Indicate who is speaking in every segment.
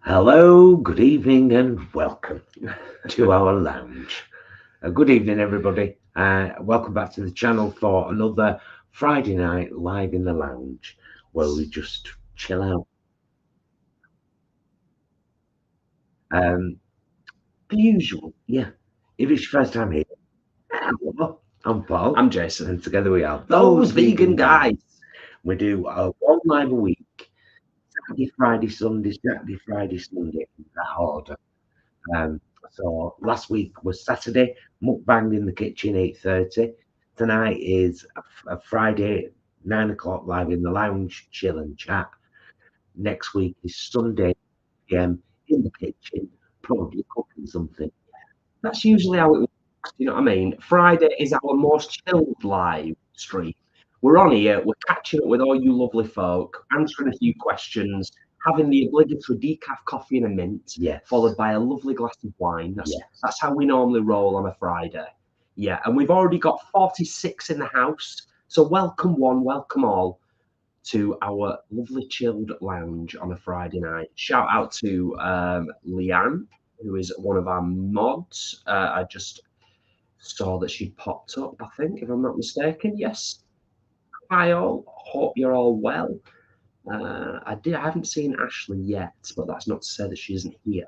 Speaker 1: Hello, good evening, and welcome to our lounge. Good evening, everybody. Welcome back to the channel for another Friday night live in the lounge where we just chill out. Um, the usual, yeah. If it's your first time here, hello, I'm Paul.
Speaker 2: I'm Jason.
Speaker 1: And together we are
Speaker 2: Those vegan guys.
Speaker 1: We do one live a week, Saturday, Friday, Sunday, Saturday, Friday, Sunday, in that order. Um, so last week was Saturday, mukbang in the kitchen, 8:30. Tonight is a Friday, 9 o'clock, live in the lounge, chill and chat. Next week is Sunday, PM in the kitchen, probably cooking something.
Speaker 2: That's usually how it works. You know what I mean? Friday is our most chilled live stream. We're on here, we're catching up with all you lovely folk, answering a few questions, having the obligatory decaf coffee and a mint,
Speaker 1: Yes.
Speaker 2: followed by a lovely glass of wine.
Speaker 1: Yes.
Speaker 2: That's how we normally roll on a Friday. Yeah, and we've already got 46 in the house. So welcome one, welcome all to our lovely chilled lounge on a Friday night. Shout out to Leanne, who is one of our mods. I just saw that she popped up, I think, if I'm not mistaken. Yes. Hi all. Hope you're all well. I haven't seen Ashley yet, but that's not to say that she isn't here.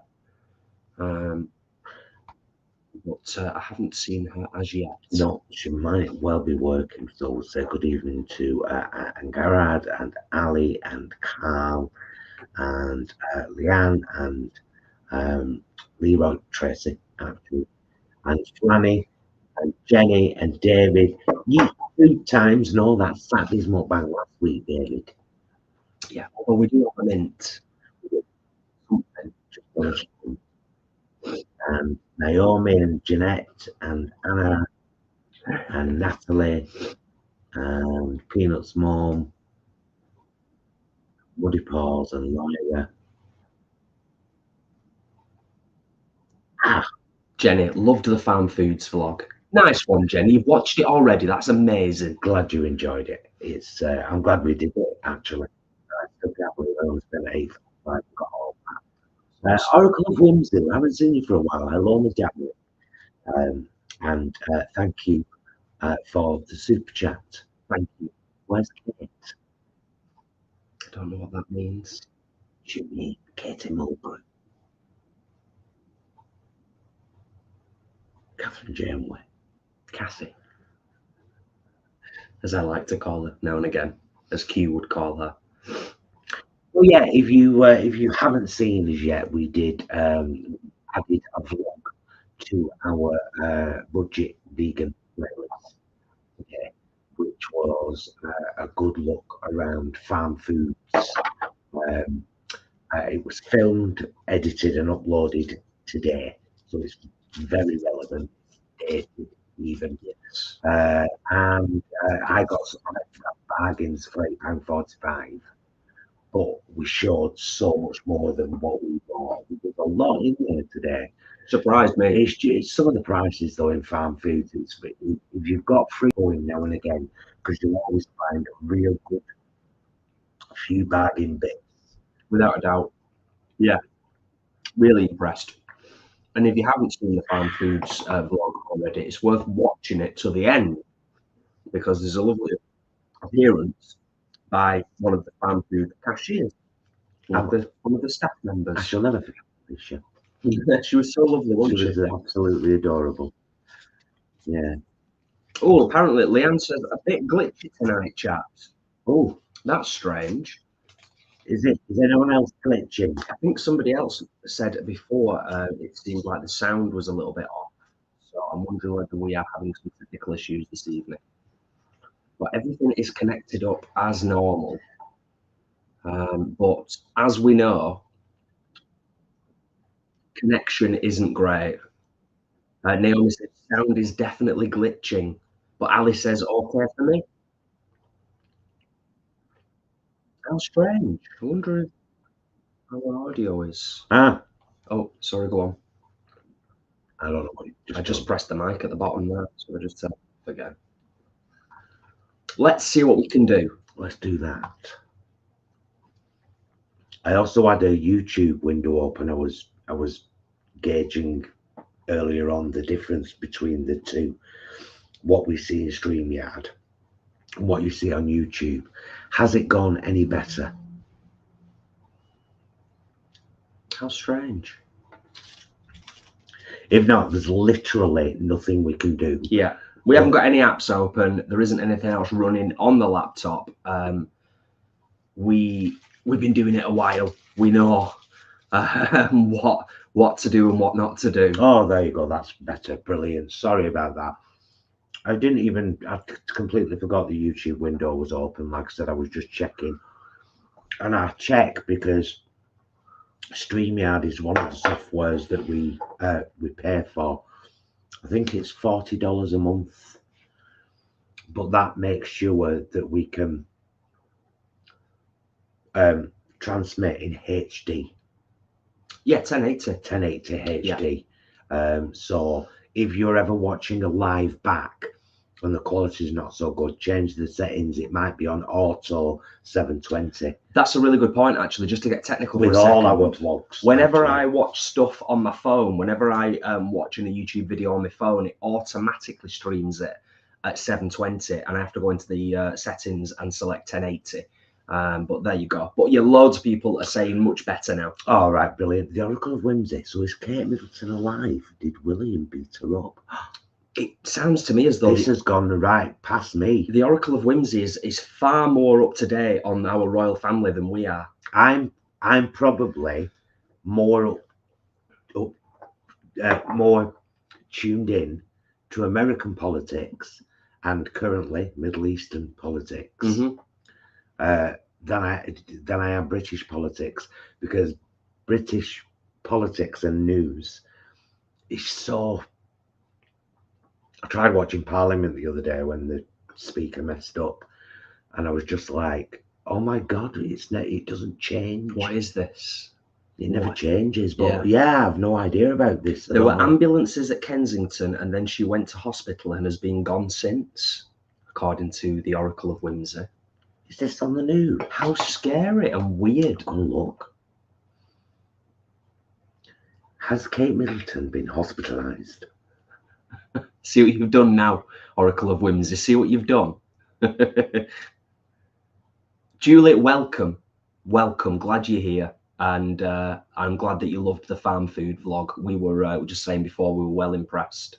Speaker 2: But I haven't seen her as yet.
Speaker 1: No, she might well be working. So we'll say good evening to Angharad and Ali and Carl and Leanne and Leroy Tracy, actually, and Flanny and Jenny and David. You 2 times know that Saturday's mukbang last week, David.
Speaker 2: Yeah, although we do have a mint.
Speaker 1: And Naomi and Jeanette and Anna and Natalie and Peanut's mom, Woody Paws and Lyra.
Speaker 2: Jenny, loved the Farm Foods vlog. Nice one, Jenny. You've watched it already. That's amazing.
Speaker 1: Glad you enjoyed it. It's I'm glad we did it, actually. I still can't believe I only spent 8.5 got all that. Oracle of Whimsy, I haven't seen you for a while. Hello, Miss Janet. And thank you for the super chat. Thank you. Where's Kate?
Speaker 2: I don't know what that means.
Speaker 1: Should be Katie Mulberry. Catherine Janeway.
Speaker 2: Kathy, as I like to call her now and again, as Q would call her.
Speaker 1: Well, yeah, if you haven't seen us yet, we did added a vlog to our budget vegan playlist, okay, which was a good look around farm foods. It was filmed, edited, and uploaded today, so it's very relevant, dated even.
Speaker 2: Yes.
Speaker 1: And I got some extra bargains for £8.45. But we showed so much more than what we bought. There's a lot in there today.
Speaker 2: Surprised me.
Speaker 1: It's some of the prices though in farm foods. If you've got free going now and again, because you'll always find real good, a few bargain bits.
Speaker 2: Without a doubt. Yeah. Really impressed. And if you haven't seen the Farm Foods vlog already, it's worth watching it to the end because there's a lovely appearance by one of the Farm Food cashiers, one of the staff members.
Speaker 1: I shall never forget Alicia.
Speaker 2: She was so lovely, wasn't she?
Speaker 1: She was absolutely adorable. Yeah.
Speaker 2: Oh, apparently Leanne says a bit glitchy tonight, chaps.
Speaker 1: Oh,
Speaker 2: that's strange.
Speaker 1: Is anyone else glitching?
Speaker 2: I think somebody else said before it seemed like the sound was a little bit off. So I'm wondering whether we are having some technical issues this evening. But everything is connected up as normal. But as we know, connection isn't great. Naomi says sound is definitely glitching, but Ali says okay for me. How strange. I wonder if our audio is. Oh, sorry, go on.
Speaker 1: I don't know what
Speaker 2: I just pressed the mic at the bottom there, so I just said again. Let's see what we can do.
Speaker 1: Let's do that. I also had a YouTube window open. I was gauging earlier on the difference between the two, what we see in StreamYard and what you see on YouTube. Has it gone any better?
Speaker 2: How strange.
Speaker 1: If not, there's literally nothing we can do.
Speaker 2: Yeah, we haven't got any apps open. There isn't anything else running on the laptop. We've been doing it a while. We know what to do and what not to do.
Speaker 1: Oh, there you go. That's better. Brilliant. Sorry about that. I completely forgot the YouTube window was open. Like I said, I was just checking. And I check because StreamYard is one of the softwares that we pay for. I think it's $40 a month. But that makes sure that we can transmit in HD.
Speaker 2: Yeah, 1080.
Speaker 1: 1080 HD. Yeah. So if you're ever watching a live back and the quality is not so good, change the settings. It might be on auto 720.
Speaker 2: That's a really good point, actually, just to get technical
Speaker 1: with all our vlogs.
Speaker 2: Whenever I watch stuff on my phone, whenever I am watching a YouTube video on my phone, it automatically streams it at 720, and I have to go into the settings and select 1080. But there you go. But yeah, loads of people are saying much better now.
Speaker 1: All right, brilliant. The Oracle of Whimsy. So is Kate Middleton alive? Did William beat her up?
Speaker 2: It sounds to me as though
Speaker 1: this has gone right past me.
Speaker 2: The Oracle of Whimsy is far more up to date on our royal family than we are.
Speaker 1: I'm probably more more tuned in to American politics and currently Middle Eastern politics than I am British politics, because British politics and news is so. I tried watching Parliament the other day when the speaker messed up, and I was just like, "Oh my God, it doesn't change.
Speaker 2: What is this?
Speaker 1: It never changes." But yeah, I've no idea about this.
Speaker 2: There were ambulances at Kensington, and then she went to hospital and has been gone since, according to the Oracle of Windsor.
Speaker 1: Is this on the news?
Speaker 2: How scary and weird.
Speaker 1: Oh, look. Has Kate Middleton been hospitalised?
Speaker 2: See what you've done now, Oracle of Whimsy. See what you've done. Julie, welcome. Welcome. Glad you're here. And I'm glad that you loved the farm food vlog. We were just saying before, we were well impressed.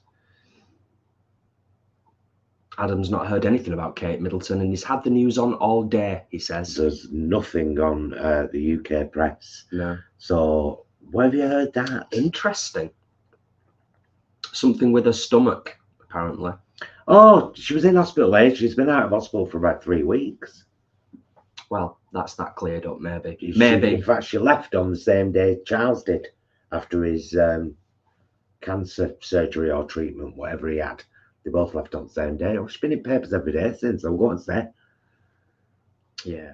Speaker 2: Adam's not heard anything about Kate Middleton, and he's had the news on all day, he says.
Speaker 1: There's nothing on the UK press.
Speaker 2: No.
Speaker 1: So, where have you heard that?
Speaker 2: Interesting. Something with her stomach, apparently.
Speaker 1: Oh, she was in hospital, eh? She's been out of hospital for about 3 weeks.
Speaker 2: Well, that's that cleared up, maybe.
Speaker 1: In fact, she left on the same day Charles did, after his cancer surgery or treatment, whatever he had. They both left on the same day. I've been in papers every day since, I'm going to say.
Speaker 2: Yeah.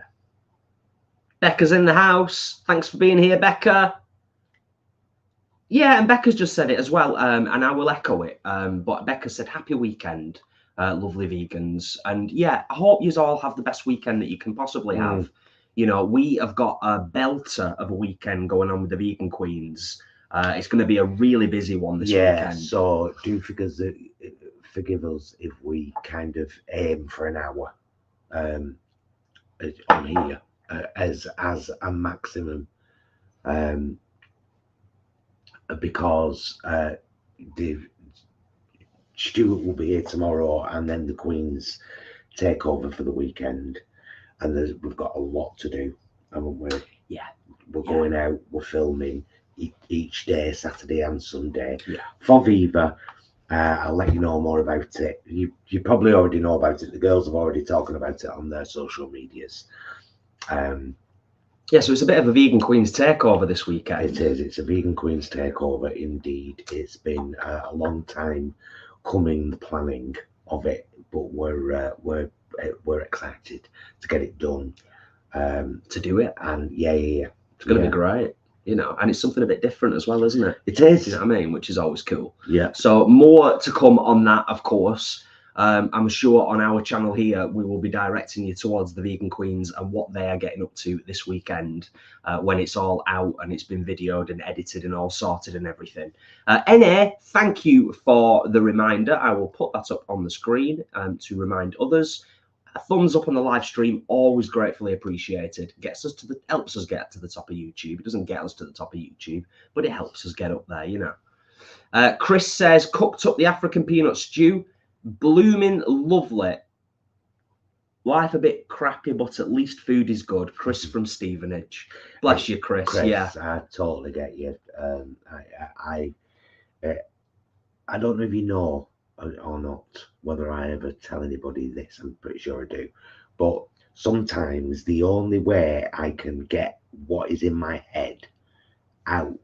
Speaker 2: Becca's in the house. Thanks for being here, Becca. Yeah, and Becca's just said it as well, and I will echo it. But Becca said, happy weekend, lovely vegans. And yeah, I hope you all have the best weekend that you can possibly have. You know, we have got a belter of a weekend going on with the Vegan Queens. It's going to be a really busy one this weekend.
Speaker 1: So do forgive us if we kind of aim for an hour on here as a maximum. Because Stuart will be here tomorrow, and then the Queens take over for the weekend, and we've got a lot to do, haven't we?
Speaker 2: Yeah,
Speaker 1: we're going out, we're filming each day, Saturday and Sunday.
Speaker 2: Yeah.
Speaker 1: For Viva, I'll let you know more about it. You probably already know about it. The girls have already talking about it on their social medias.
Speaker 2: Yeah, so it's a bit of a Vegan Queens takeover this weekend.
Speaker 1: It is. It's a Vegan Queens takeover indeed. It's been a long time coming, the planning of it, but we're excited to get it done,
Speaker 2: to do it,
Speaker 1: and yeah.
Speaker 2: It's going to be great, you know, and it's something a bit different as well, isn't it?
Speaker 1: It is.
Speaker 2: You know what I mean? Which is always cool.
Speaker 1: Yeah.
Speaker 2: So more to come on that, of course. I'm sure on our channel here, we will be directing you towards the Vegan Queens and what they are getting up to this weekend when it's all out and it's been videoed and edited and all sorted and everything. NA, thank you for the reminder. I will put that up on the screen to remind others. A thumbs up on the live stream, always gratefully appreciated. Helps us get to the top of YouTube. It doesn't get us to the top of YouTube, but it helps us get up there, you know. Chris says, cooked up the African peanut stew. Blooming lovely. Life a bit crappy, but at least food is good. Chris from Stevenage. Bless you, Chris. Yeah,
Speaker 1: I totally get you. I don't know if you know or not whether I ever tell anybody this. I'm pretty sure I do. But sometimes the only way I can get what is in my head out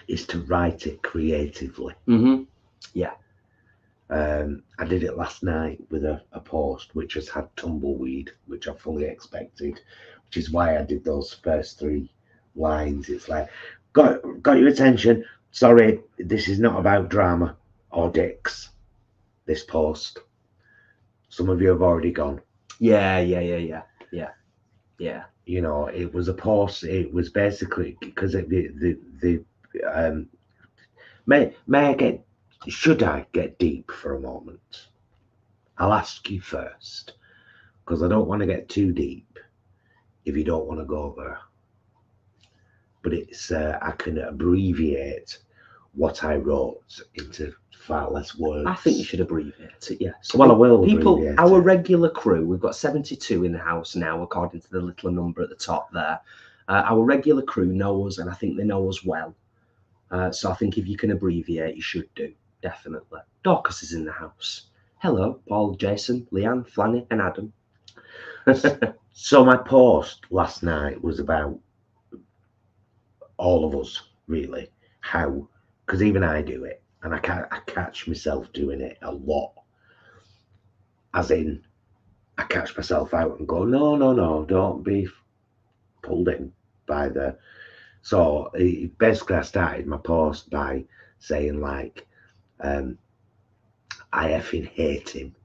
Speaker 1: is to write it creatively.
Speaker 2: Yeah.
Speaker 1: I did it last night with a post which has had tumbleweed, which I fully expected, which is why I did those first 3 lines. It's like, got your attention. Sorry, this is not about drama or dicks, this post. Some of you have already gone.
Speaker 2: Yeah.
Speaker 1: You know, it was a post. It was basically because should I get deep for a moment? I'll ask you first, because I don't want to get too deep if you don't want to go there. But it's I can abbreviate what I wrote into far less words.
Speaker 2: I think you should abbreviate it, yeah. So
Speaker 1: well, I will abbreviate
Speaker 2: our
Speaker 1: it.
Speaker 2: regular crew, we've got 72 in the house now, according to the little number at the top there. Our regular crew know us, and I think they know us well. So I think if you can abbreviate, you should do, definitely. Dorcas is in the house. Hello, Paul, Jason, Leanne, Flanny, and Adam.
Speaker 1: So my post last night was about all of us, really. How, because even I do it, and I catch myself doing it a lot. As in, I catch myself out and go, no, don't be pulled in by the... So basically I started my post by saying like, I effing hate him.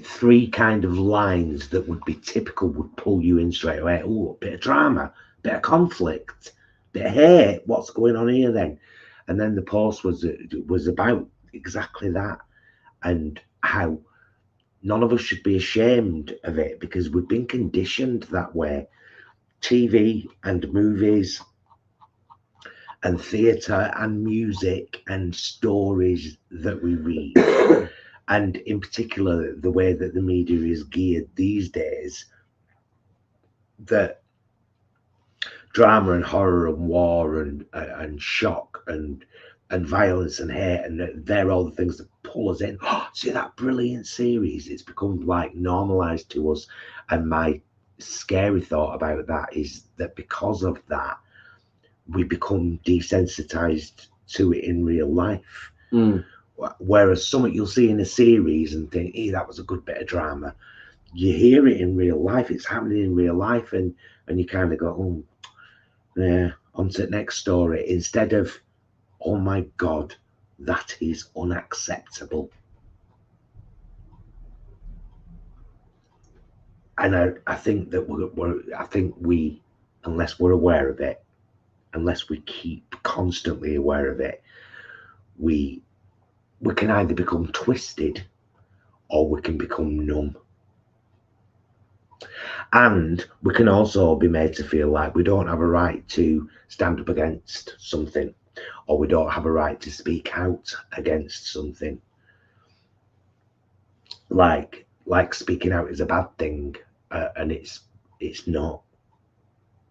Speaker 1: 3 kind of lines that would be typical would pull you in straight away. Oh, a bit of drama, bit of conflict, bit of hate. What's going on here then? And then the post was about exactly that, and how none of us should be ashamed of it because we've been conditioned that way. TV and movies and theatre and music and stories that we read, and in particular the way that the media is geared these days, that drama and horror and war and shock and violence and hate, and they're all the things that pull us in. Oh, see that brilliant series? It's become like normalized to us, and my scary thought about that is that because of that we become desensitized to it in real life. Whereas something you'll see in a series and think, hey, that was a good bit of drama, you hear it in real life, it's happening in real life, and you kind of go, oh yeah, on to the next story, instead of, oh my god, that is unacceptable. And I think that we, unless we're aware of it, unless we keep constantly aware of it, we can either become twisted or we can become numb. And we can also be made to feel like we don't have a right to stand up against something, or we don't have a right to speak out against something. Like speaking out is a bad thing, and it's not.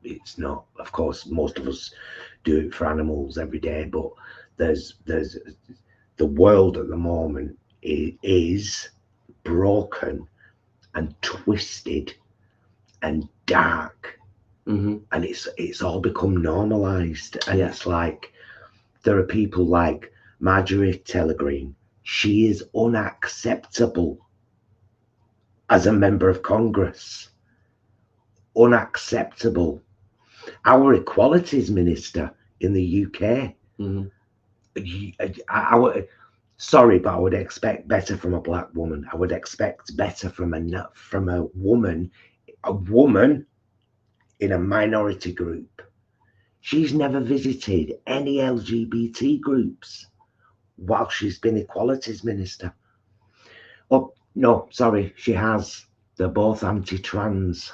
Speaker 1: It's not. Of course, most of us do it for animals every day, but there's the world at the moment is broken and twisted and dark, and it's all become normalized, and it's like there are people like Marjorie Taylor Greene. She is unacceptable as a member of Congress. Unacceptable. Our equalities minister in the UK I would, sorry, but I would expect better from a black woman. I would expect better from a woman in a minority group. She's never visited any LGBT groups while she's been Equalities Minister. Oh, no, sorry, she has. They're both anti-trans.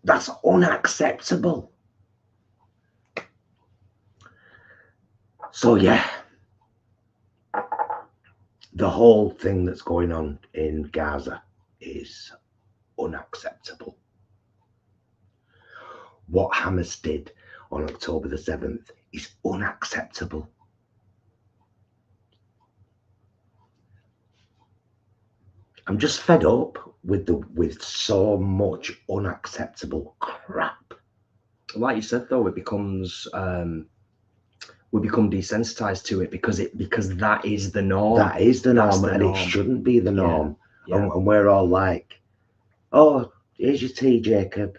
Speaker 1: That's unacceptable. So yeah, the whole thing that's going on in Gaza is unacceptable. What Hamas did on October the 7th is unacceptable. I'm just fed up with so much unacceptable crap.
Speaker 2: Like you said, though, it becomes we become desensitized to it because that is the norm.
Speaker 1: That is the norm, and it shouldn't be the norm.
Speaker 2: Yeah.
Speaker 1: And we're all like, "Oh, here's your tea, Jacob."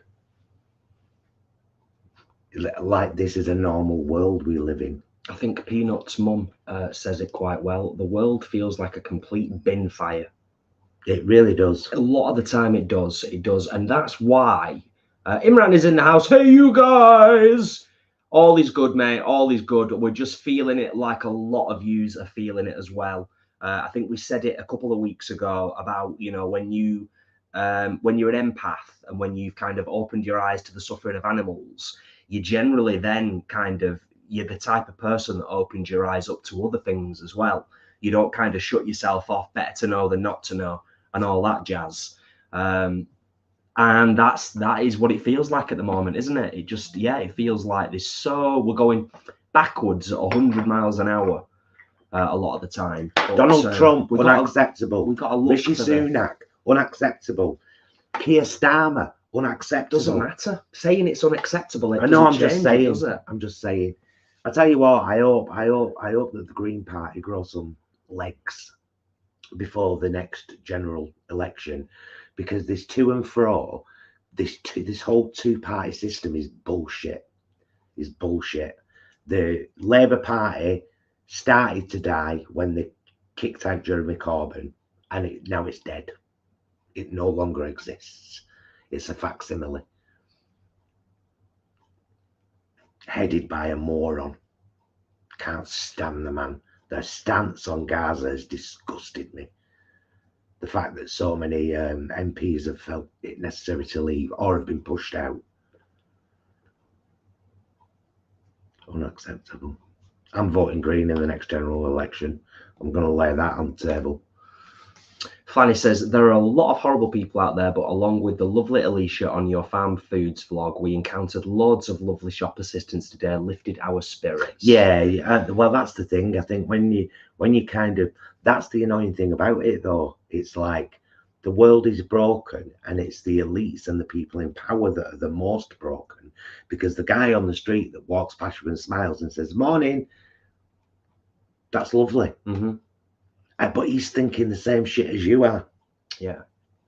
Speaker 1: Like this is a normal world we live in.
Speaker 2: I think Peanut's mum says it quite well. The world feels like a complete bin fire.
Speaker 1: It really does.
Speaker 2: A lot of the time it does. It does. And that's why Imran is in the house. Hey, you guys. All is good, mate. All is good. We're just feeling it like a lot of yous are feeling it as well. I think we said it a couple of weeks ago about, you know, when you're an empath and when you've kind of opened your eyes to the suffering of animals, you generally then you're the type of person that opens your eyes up to other things as well. You don't kind of shut yourself off, better to know than not to know, and all that jazz. And that is what it feels like at the moment, isn't it? It just, it feels like we're going backwards at 100 miles an hour a lot of the time. But,
Speaker 1: Donald Trump, unacceptable.
Speaker 2: We've got to look
Speaker 1: Rishi Sunak, unacceptable. Keir Starmer, unacceptable.
Speaker 2: Doesn't matter. Saying it's unacceptable.
Speaker 1: I know. I'm just saying. I'm just saying. I tell you what. I hope that the Green Party grows some legs before the next general election, because this to and fro, this whole two-party system is bullshit. Is bullshit. The Labour Party started to die when they kicked out Jeremy Corbyn, and now it's dead. It no longer exists. It's a facsimile headed by a moron. Can't stand the man. Their stance on Gaza has disgusted me. The fact that so many MPs have felt it necessary to leave or have been pushed out. Unacceptable. I'm voting Green in the next general election. I'm going to lay that on the table.
Speaker 2: Fanny says, there are a lot of horrible people out there, but along with the lovely Alicia on your Farm Foods vlog, we encountered loads of lovely shop assistants today, lifted our spirits.
Speaker 1: Yeah, well, that's the thing. I think when you kind of, that's the annoying thing about it, though. It's like the world is broken, and it's the elites and the people in power that are the most broken, because the guy on the street that walks past you and smiles and says, "Morning," that's lovely.
Speaker 2: Mm-hmm.
Speaker 1: But he's thinking the same shit as you are.
Speaker 2: Yeah.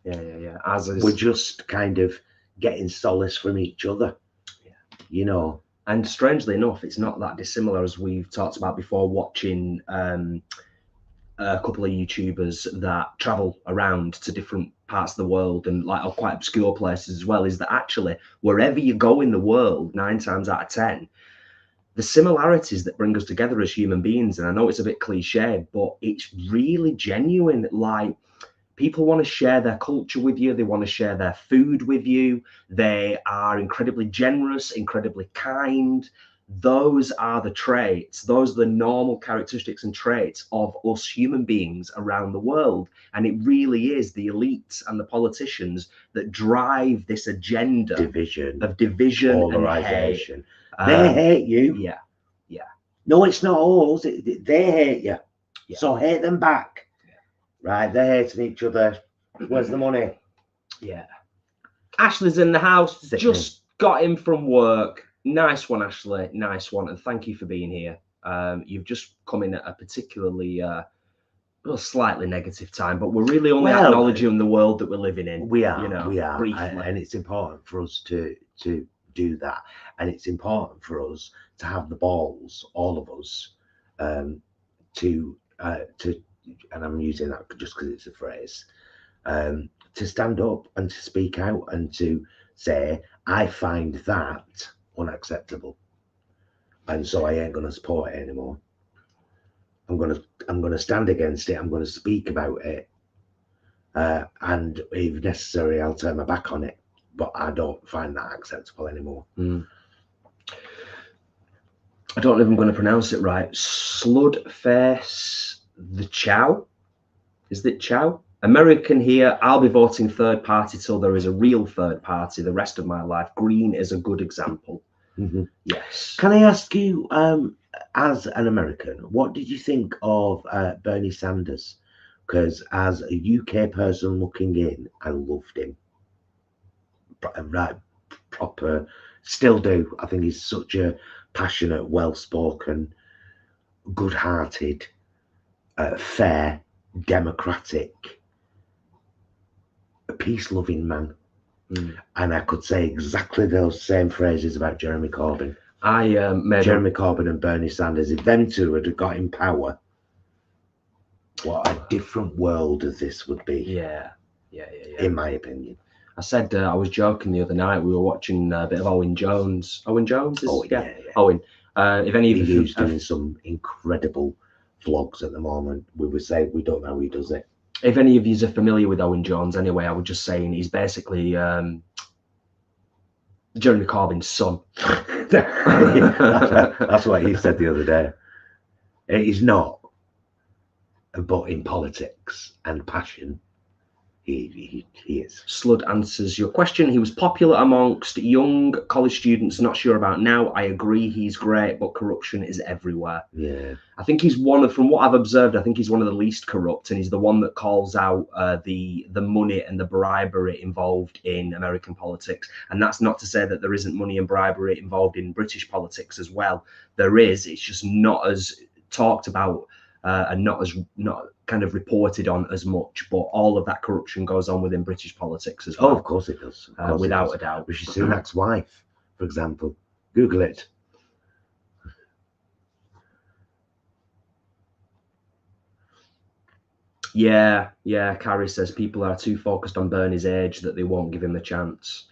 Speaker 1: We're just kind of getting solace from each other.
Speaker 2: Yeah.
Speaker 1: You know.
Speaker 2: And strangely enough, it's not that dissimilar, as we've talked about before, watching a couple of YouTubers that travel around to different parts of the world and like quite obscure places as well, is that actually wherever you go in the world, 9 times out of 10, the similarities that bring us together as human beings, and I know it's a bit cliche, but it's really genuine. Like, people want to share their culture with you. They want to share their food with you. They are incredibly generous, incredibly kind. Those are the traits. Those are the normal characteristics and traits of us human beings around the world. And it really is the elites and the politicians that drive this agenda of division
Speaker 1: polarization.
Speaker 2: And hate.
Speaker 1: They hate you.
Speaker 2: Yeah.
Speaker 1: No, it's not us. They hate you.
Speaker 2: Yeah.
Speaker 1: So hate them back.
Speaker 2: Yeah.
Speaker 1: Right, they're hating each other. Where's the money?
Speaker 2: Yeah. Ashley's in the house.
Speaker 1: Sickening.
Speaker 2: Just got in from work. Nice one, Ashley. Nice one. And thank you for being here. You've just come in at a particularly slightly negative time, but we're really only acknowledging the world that we're living in.
Speaker 1: We are.
Speaker 2: You know,
Speaker 1: we are.
Speaker 2: briefly.
Speaker 1: And it's important for us to do that, and it's important for us to have the balls, all of us, to and I'm using that just because it's a phrase, to stand up and to speak out and to say, I find that unacceptable, and so I ain't going to support it anymore. I'm going to stand against it. I'm going to speak about it, and if necessary, I'll turn my back on it. But I don't find that acceptable anymore.
Speaker 2: I don't know if I'm going to pronounce it right. Sludface the Chow. Is it Chow? American here. I'll be voting third party till there is a real third party the rest of my life. Green is a good example. Yes.
Speaker 1: Can I ask you, as an American, what did you think of Bernie Sanders? Because as a UK person looking in, I loved him. Right, proper, still do. I think he's such a passionate, well-spoken, good-hearted, fair, democratic, peace-loving man. And I could say exactly those same phrases about Jeremy Corbyn. Jeremy Corbyn and Bernie Sanders, if them two had got in power, what a different world this would be.
Speaker 2: Yeah.
Speaker 1: In my opinion.
Speaker 2: I said, I was joking the other night, we were watching a bit of Owen Jones. Owen Jones?
Speaker 1: Yeah.
Speaker 2: Owen. If any of you...
Speaker 1: He's doing some incredible vlogs at the moment. We would say we don't know how he does it.
Speaker 2: If any of you are familiar with Owen Jones, anyway, I was just saying he's basically Jeremy Corbyn's son.
Speaker 1: That's what he said the other day. He's not, but in politics and passion, he is.
Speaker 2: Slud answers your question. He was popular amongst young college students, not sure about now. I agree, he's great, but corruption is everywhere.
Speaker 1: Yeah.
Speaker 2: I think he's from what I've observed, I think he's one of the least corrupt, and he's the one that calls out the money and the bribery involved in American politics. And that's not to say that there isn't money and bribery involved in British politics as well. There is, it's just not as talked about and not kind of reported on as much, but all of that corruption goes on within British politics as well.
Speaker 1: Oh, of course it does.
Speaker 2: Without a doubt.
Speaker 1: Rishi Sunak's wife, for example. Google it.
Speaker 2: Yeah, Carrie says people are too focused on Bernie's age that they won't give him a chance.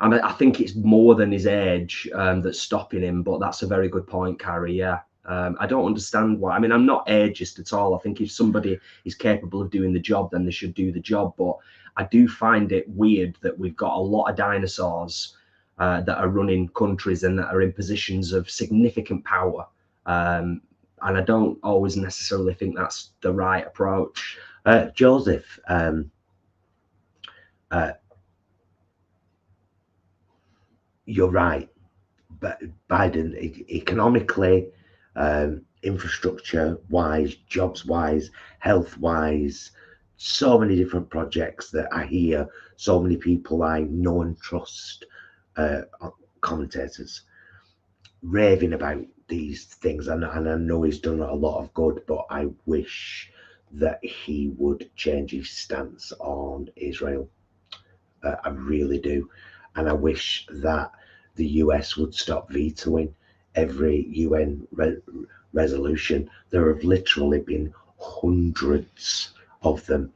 Speaker 2: And I think it's more than his age that's stopping him, but that's a very good point, Carrie, yeah. I don't understand why. I mean, I'm not ageist at all. I think if somebody is capable of doing the job, then they should do the job. But I do find it weird that we've got a lot of dinosaurs that are running countries and that are in positions of significant power. And I don't always necessarily think that's the right approach.
Speaker 1: Joseph, you're right. But Biden, economically, infrastructure wise, jobs wise, health wise, so many different projects that I hear so many people I know and trust, commentators raving about these things, and I know he's done a lot of good, but I wish that he would change his stance on Israel. I really do. And I wish that the US would stop vetoing every UN resolution. There have literally been hundreds of them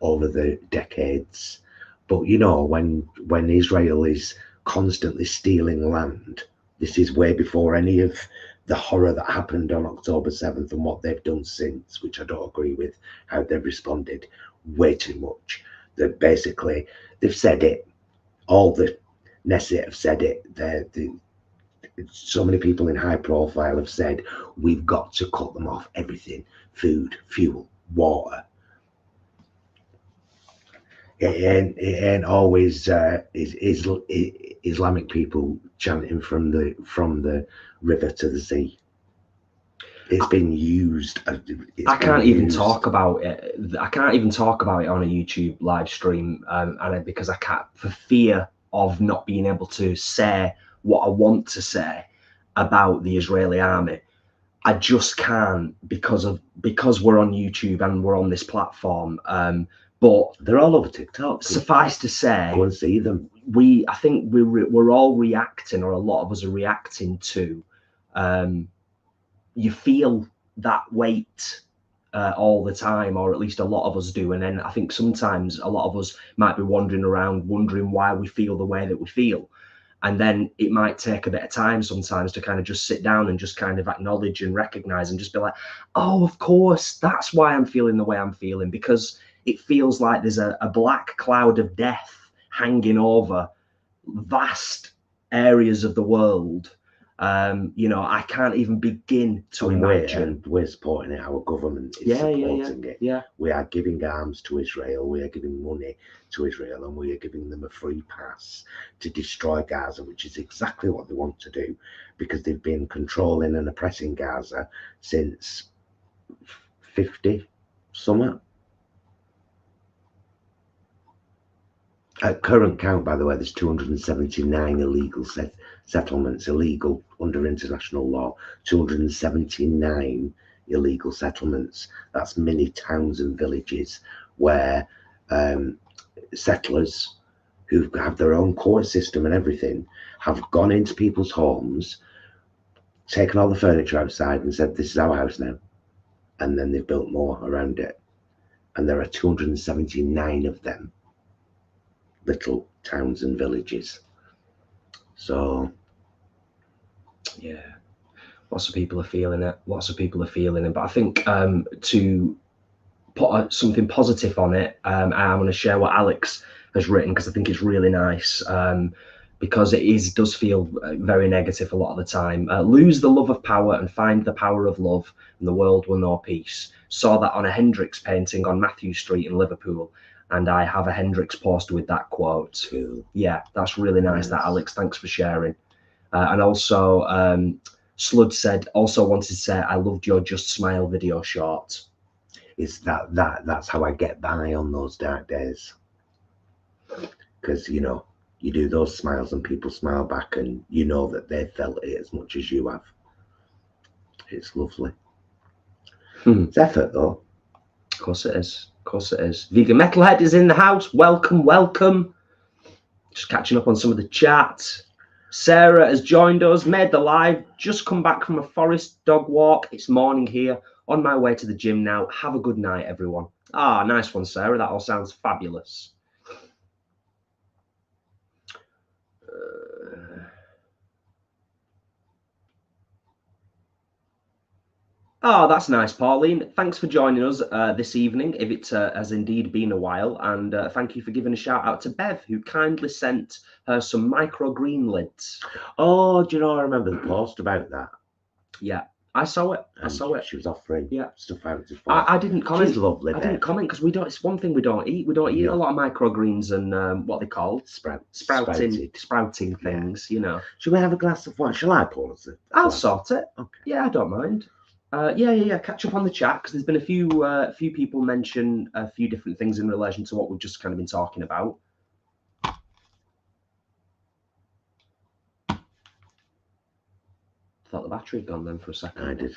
Speaker 1: over the decades. But you know, when Israel is constantly stealing land, this is way before any of the horror that happened on October 7th and what they've done since, which I don't agree with how they've responded way too much. That basically they've said it. All the Knesset have said it. So many people in high profile have said we've got to cut them off everything: food, fuel, water. It ain't always Islamic people chanting from the river to the sea. It's been used.
Speaker 2: I can't even talk about it. I can't even talk about it on a YouTube live stream, because I can't, for fear of not being able to say what I want to say about the Israeli army. I just can't, because we're on YouTube and we're on this platform. But
Speaker 1: they're all over TikTok.
Speaker 2: Suffice to say,
Speaker 1: go and see them.
Speaker 2: I think we're all reacting, or a lot of us are reacting to. You feel that weight all the time, or at least a lot of us do. And then I think sometimes a lot of us might be wandering around wondering why we feel the way that we feel. And then it might take a bit of time sometimes to kind of just sit down and just kind of acknowledge and recognize and just be like, oh, of course, that's why I'm feeling the way I'm feeling, because it feels like there's a black cloud of death hanging over vast areas of the world. I can't even begin to imagine.
Speaker 1: We're supporting it. Our government is supporting it.
Speaker 2: Yeah.
Speaker 1: We are giving arms to Israel. We are giving money to Israel, and we are giving them a free pass to destroy Gaza, which is exactly what they want to do, because they've been controlling and oppressing Gaza since 50 summer. At current count, by the way, there's 279 illegal settlements, illegal under international law, 279 illegal settlements. That's mini towns and villages where settlers who have their own court system and everything have gone into people's homes, taken all the furniture outside and said, this is our house now. And then they've built more around it. And there are 279 of them. Little towns and villages. So
Speaker 2: yeah, lots of people are feeling it. But I think to put something positive on it, I'm going to share what Alex has written, because I think it's really nice, because it does feel very negative a lot of the time. Lose the love of power and find the power of love, and the world will know peace. Saw that on a Hendrix painting on Matthew Street in Liverpool. And I have a Hendrix poster with that quote. Yeah, that's really nice. That, Alex, thanks for sharing. And also, Slud said, also wanted to say, I loved your Just Smile video short.
Speaker 1: It's that's how I get by on those dark days. Because, you do those smiles and people smile back, and you know that they've felt it as much as you have. It's lovely. It's effort, though.
Speaker 2: Of course it is. Vegan Metalhead is in the house. Welcome. Just catching up on some of the chat. Sarah has joined us, made the live. Just come back from a forest dog walk. It's morning here. On my way to the gym now. Have a good night, everyone. Ah, nice one, Sarah. That all sounds fabulous. Oh, that's nice, Pauline. Thanks for joining us this evening, if it has indeed been a while. And thank you for giving a shout out to Bev, who kindly sent her some microgreen lids.
Speaker 1: Oh, do you know, I remember the post about that.
Speaker 2: Yeah, I saw it.
Speaker 1: She was offering stuff out to
Speaker 2: I didn't comment.
Speaker 1: She's lovely.
Speaker 2: I didn't comment because we don't. It's one thing we don't eat. We don't eat a lot of microgreens and what they call sprouting things.
Speaker 1: Should we have a glass of wine? Shall I pour us?
Speaker 2: I'll sort it.
Speaker 1: Okay.
Speaker 2: Yeah, I don't mind. Yeah. Catch up on the chat, because there's been a few people mention a few different things in relation to what we've just kind of been talking about. Thought the battery had gone then for a second.
Speaker 1: I did.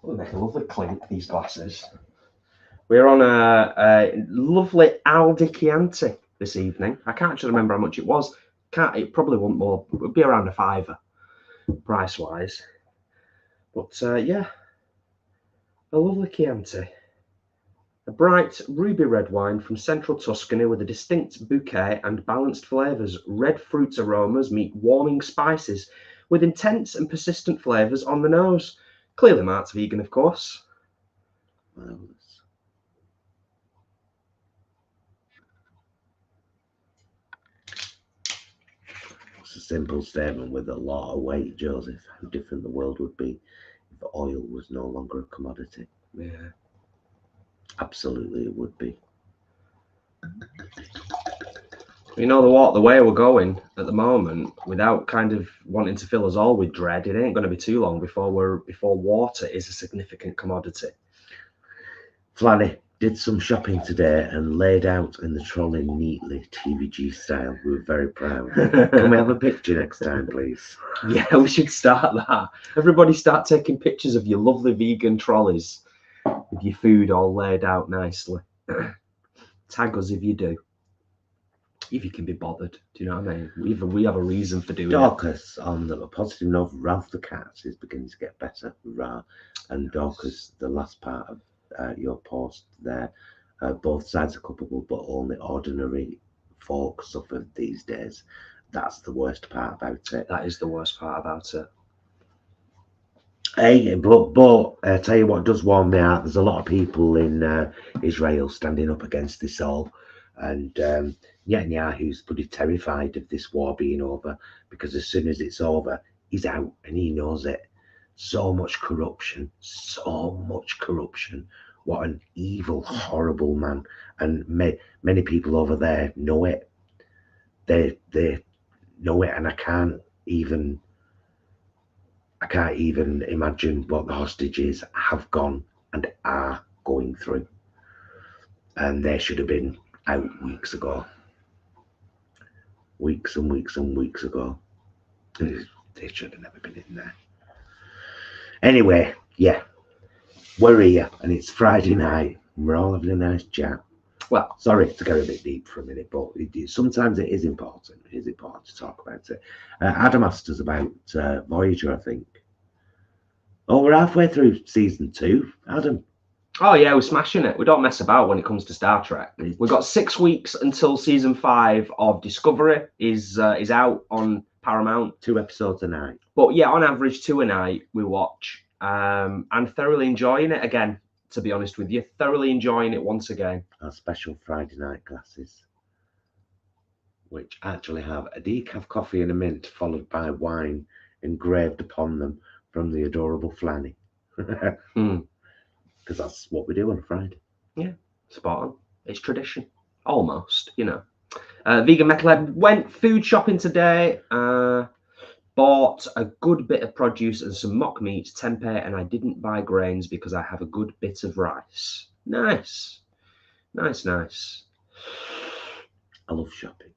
Speaker 2: They make a lovely clink, these glasses. We're on a lovely Aldi Chianti this evening. I can't actually remember how much it was. It probably won't more. It would be around a £5 price-wise. But yeah, a lovely Chianti. A bright ruby red wine from central Tuscany with a distinct bouquet and balanced flavours. Red fruit aromas meet warming spices with intense and persistent flavours on the nose. Clearly Mark's vegan, of course.
Speaker 1: It's a simple statement with a lot of weight, Joseph. How different the world would be if oil was no longer a commodity.
Speaker 2: Yeah.
Speaker 1: Absolutely, it would be.
Speaker 2: You know what? The way we're going at the moment, without kind of wanting to fill us all with dread, it ain't going to be too long before water is a significant commodity.
Speaker 1: Flanny did some shopping today and laid out in the trolley neatly, TVG style. We were very proud. Can we have a picture next time, please?
Speaker 2: Yeah, we should start that. Everybody start taking pictures of your lovely vegan trolleys with your food all laid out nicely. Tag us if you do. If you can be bothered. Do you know what I mean? We have a reason for doing
Speaker 1: Dorcas, on the positive note, Ralph the cat is beginning to get better. And Dorcas, the last part of your post there, both sides are culpable, but only ordinary folk suffer these days. That's the worst part about it.
Speaker 2: That is the worst part about it.
Speaker 1: Hey, but tell you what does warm me out. There's a lot of people in Israel standing up against this all, and Netanyahu's pretty terrified of this war being over, because as soon as it's over, he's out and he knows it. So much corruption. What an evil, horrible man. And many people over there know it. They know it, and I can't even imagine what the hostages have gone and are going through. And they should have been out weeks ago. Weeks and weeks and weeks ago. They should have never been in there. Anyway, yeah, we're here and it's Friday night and we're all having a nice chat. Well, sorry to go a bit deep for a minute, but sometimes it is important. It is important to talk about it. Adam asked us about Voyager, I think. Oh, we're halfway through season 2, Adam.
Speaker 2: Oh yeah, we're smashing it. We don't mess about when it comes to Star Trek. We've got 6 weeks until season 5 of Discovery is out on Paramount.
Speaker 1: 2 episodes a night.
Speaker 2: But yeah, on average 2 a night we watch, and thoroughly enjoying it again. To be honest with you, thoroughly enjoying it once again.
Speaker 1: Our special Friday night glasses, which actually have a decaf coffee and a mint, followed by wine engraved upon them from the adorable Flanny. Because that's what we do on a Friday.
Speaker 2: Yeah, spot on. It's tradition, almost, you know. Vegan Metalhead went food shopping today. Bought a good bit of produce and some mock meat, tempeh, and I didn't buy grains because I have a good bit of rice. Nice. Nice.
Speaker 1: I love shopping.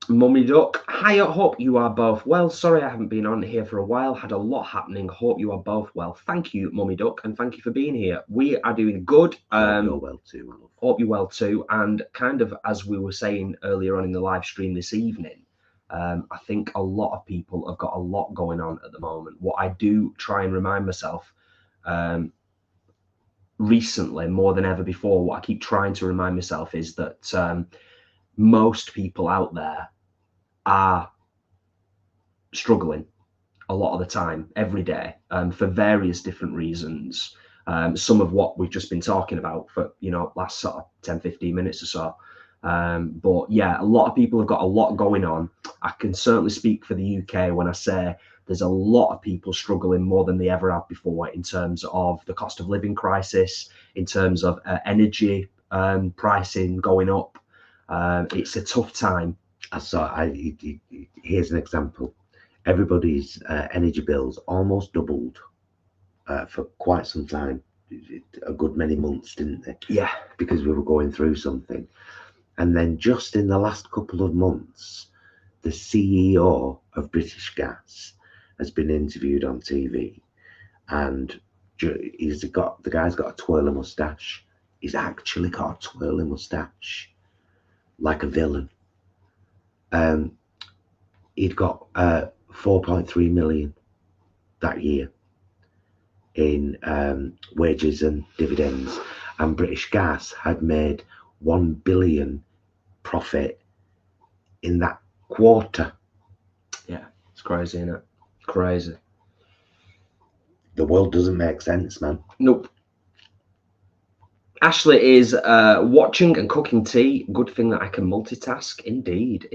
Speaker 2: Mummy Duck, hi, I hope you are both well. Sorry I haven't been on here for a while. Had a lot happening. Hope you are both well. Thank you, Mummy Duck, and thank you for being here. We are doing good.
Speaker 1: Hope you're well too, my love.
Speaker 2: Hope you're well too. And kind of as we were saying earlier on in the live stream this evening, I think a lot of people have got a lot going on at the moment. What I do try and remind myself recently, more than ever before, what I keep trying to remind myself is that most people out there are struggling a lot of the time, every day, for various different reasons. Some of what we've just been talking about for, last sort of 10, 15 minutes or so. But yeah, a lot of people have got a lot going on. I can certainly speak for the UK when I say there's a lot of people struggling more than they ever have before in terms of the cost of living crisis, in terms of energy pricing going up. It's a tough time.
Speaker 1: Here's an example. Everybody's energy bills almost doubled for quite some time. A good many months, didn't they?
Speaker 2: Yeah.
Speaker 1: Because we were going through something. And then just in the last couple of months, the CEO of British Gas has been interviewed on TV, and the guy's got a twirly moustache. He's actually got a twirly moustache, like a villain. He'd got 4.3 million that year in wages and dividends, and British Gas had made 1 billion profit in that quarter.
Speaker 2: Yeah, it's crazy, isn't it? Crazy.
Speaker 1: The world doesn't make sense, man.
Speaker 2: Nope. Ashley is watching and cooking tea. Good thing that I can multitask. Indeed.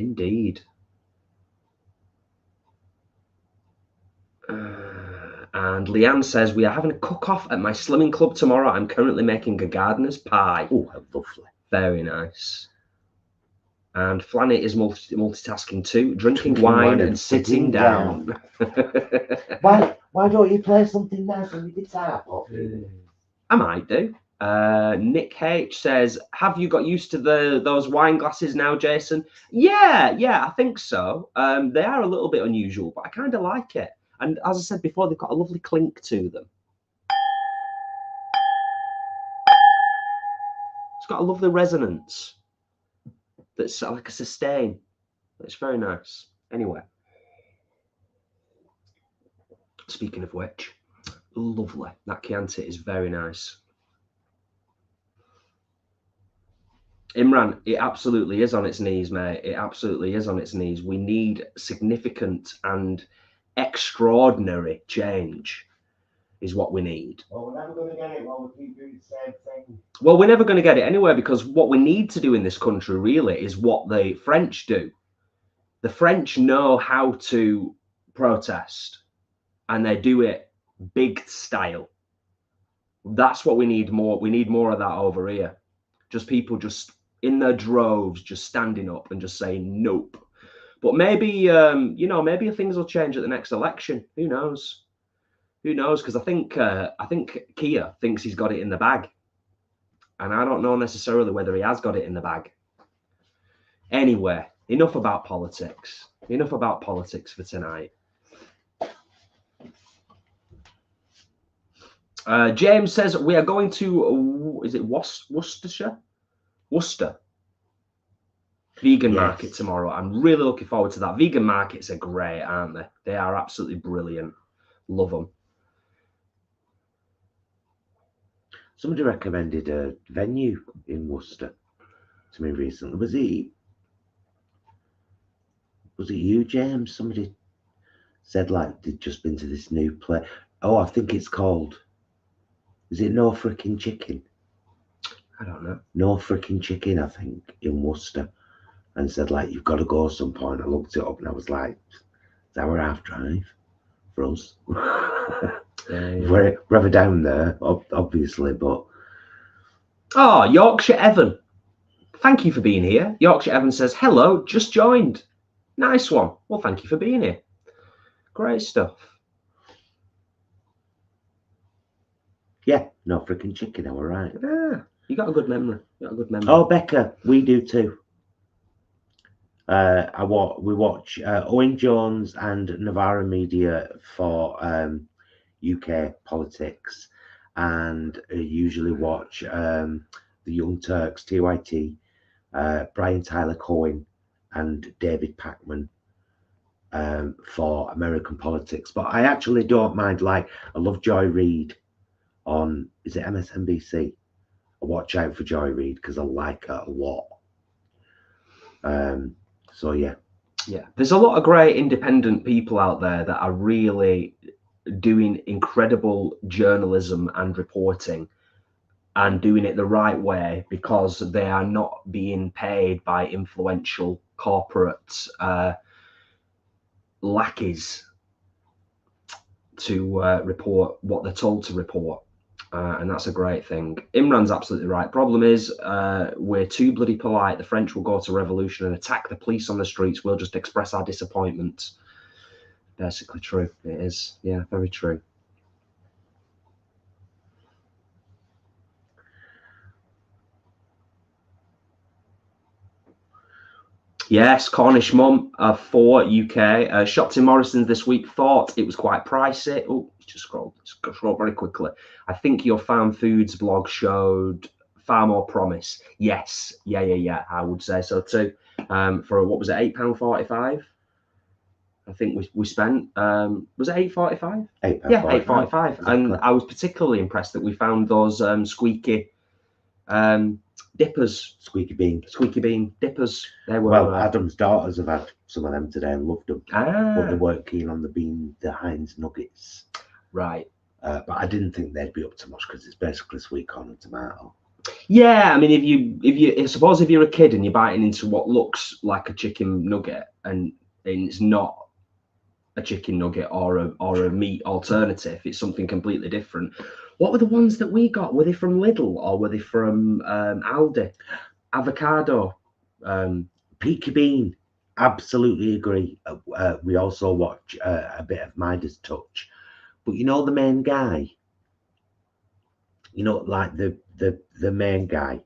Speaker 2: And Leanne says, we are having a cook-off at my slimming club tomorrow. I'm currently making a gardener's pie.
Speaker 1: Oh, how lovely.
Speaker 2: Very nice. And Flanny is multitasking too, drinking wine and sitting down.
Speaker 1: Why don't you play something nice on your guitar, Poppy?
Speaker 2: I might do. Nick H says, have you got used to those wine glasses now, Jason? Yeah, I think so. They are a little bit unusual, but I kind of like it. And as I said before, they've got a lovely clink to them. It's got a lovely resonance that's like a sustain. It's very nice. Anyway, speaking of which, lovely. That Chianti is very nice. Imran, it absolutely is on its knees, mate. It absolutely is on its knees. We need significant and extraordinary change is what we need.
Speaker 1: Well, we're never going to get it while we keep doing the same thing.
Speaker 2: Well, we're never going to get it anyway, because what we need to do in this country really is what the French do. The French know how to protest, and they do it big style. That's what we need more. We need more of that over here. Just people just in their droves, just standing up and just saying nope. But maybe, you know, maybe things will change at the next election. Who knows? Who knows? Because I think Kia thinks he's got it in the bag, and I don't know necessarily whether he has got it in the bag. Anyway, enough about politics. Enough about politics for tonight. James says we are going to, is it Worcestershire? Worcester vegan market tomorrow. I'm really looking forward to that. Vegan markets are great, aren't they? They are absolutely brilliant. Love them.
Speaker 1: Somebody recommended a venue in Worcester to me recently. Was it you, James? Somebody said like they'd just been to this new place. Oh, I think it's called. Is it No Frickin' Chicken?
Speaker 2: I don't know.
Speaker 1: No Frickin' Chicken, I think, in Worcester. And said, like, you've got to go some point. I looked it up and I was like, it's an hour and a half drive for us. We're ever down there, obviously, but.
Speaker 2: Oh, Yorkshire Evan. Thank you for being here. Yorkshire Evan says, hello, just joined. Nice one. Well, thank you for being here. Great stuff.
Speaker 1: Yeah, No Frickin' Chicken, all right.
Speaker 2: Yeah, you got a good memory.
Speaker 1: Oh, Becca, we do too. We watch Owen Jones and Navarra Media for UK politics, and usually watch the Young Turks, TYT, Brian Tyler Cohen, and David Pacman for American politics. But I actually don't mind. Like, I love Joy Reid on, is it MSNBC? I watch out for Joy Reid because I like her a lot. So yeah,
Speaker 2: there's a lot of great independent people out there that are really doing incredible journalism and reporting, and doing it the right way, because they are not being paid by influential corporate lackeys to report what they're told to report. And that's a great thing. Imran's absolutely right. Problem is, we're too bloody polite. The French will go to revolution and attack the police on the streets. We'll just express our disappointment. Basically true. It is. Yeah, very true. Yes, Cornish Mum, 4 UK. Shopped in Morrison's this week, thought it was quite pricey. Oh, just scroll very quickly. I think your Farm Foods blog showed far more promise. Yes, yeah, I would say so too. For, what was it, £8.45? I think we spent, was it £8.45? Yeah, £8.45. Exactly. And I was particularly impressed that we found those squeaky dippers.
Speaker 1: Squeaky bean
Speaker 2: dippers. They were.
Speaker 1: Well, Adam's daughters have had some of them today and loved them. But they weren't keen on the Heinz nuggets.
Speaker 2: Right.
Speaker 1: But I didn't think they'd be up to much because it's basically sweet corn and tomato.
Speaker 2: Yeah, I mean, I suppose if you're a kid and you're biting into what looks like a chicken nugget and it's not a chicken nugget or a meat alternative, it's something completely different. What were the ones that we got? Were they from Lidl or were they from Aldi? Avocado.
Speaker 1: Peaky Bean, absolutely agree. We also watch a bit of Midas Touch, but you know the main guy. You know, like the main guy.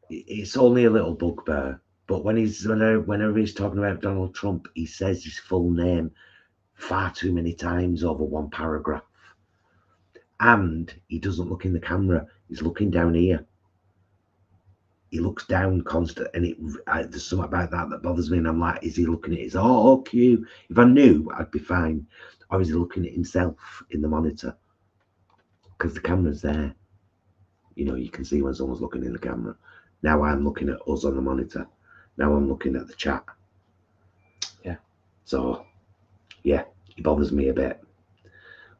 Speaker 1: It's only a little bugbear, but whenever he's talking about Donald Trump, he says his full name far too many times over one paragraph, and he doesn't look in the camera. He's looking down here. He looks down constant, and there's something about that bothers me. And I'm like, is he looking at his cue? If I knew, I'd be fine. Or is he looking at himself in the monitor? Because the camera's there. You know, you can see when someone's looking in the camera. Now I'm looking at us on the monitor. Now I'm looking at the chat.
Speaker 2: Yeah.
Speaker 1: So, yeah, it bothers me a bit.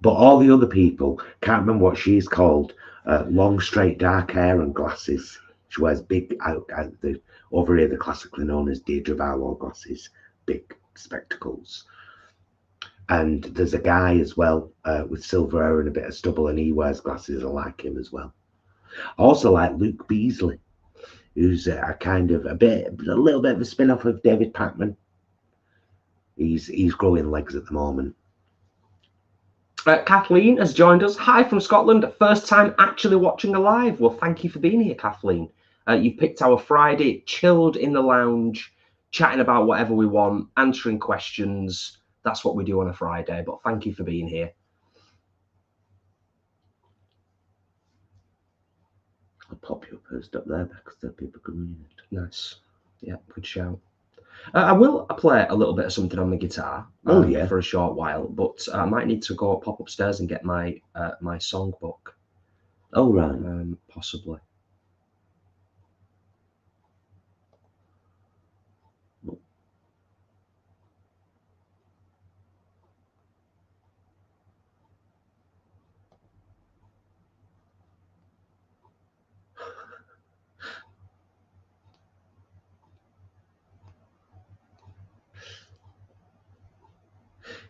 Speaker 1: But all the other people, can't remember what she's called, long, straight, dark hair and glasses. She wears big, over here, they're classically known as Deirdre Barlow glasses, big spectacles. And there's a guy as well with silver hair and a bit of stubble, and he wears glasses. I like him as well. I also like Luke Beasley, who's a little bit of a spin-off of David Pakman. He's growing legs at the moment.
Speaker 2: Kathleen has joined us. Hi from Scotland. First time actually watching a live. Well, thank you for being here, Kathleen. You picked our Friday, chilled in the lounge, chatting about whatever we want, answering questions. That's what we do on a Friday. But thank you for being here.
Speaker 1: I'll pop your post up there because the people can read it.
Speaker 2: Nice. Yeah, good shout. I will play a little bit of something on the guitar for a short while, but I might need to go pop upstairs and get my my songbook.
Speaker 1: Oh, right.
Speaker 2: Possibly.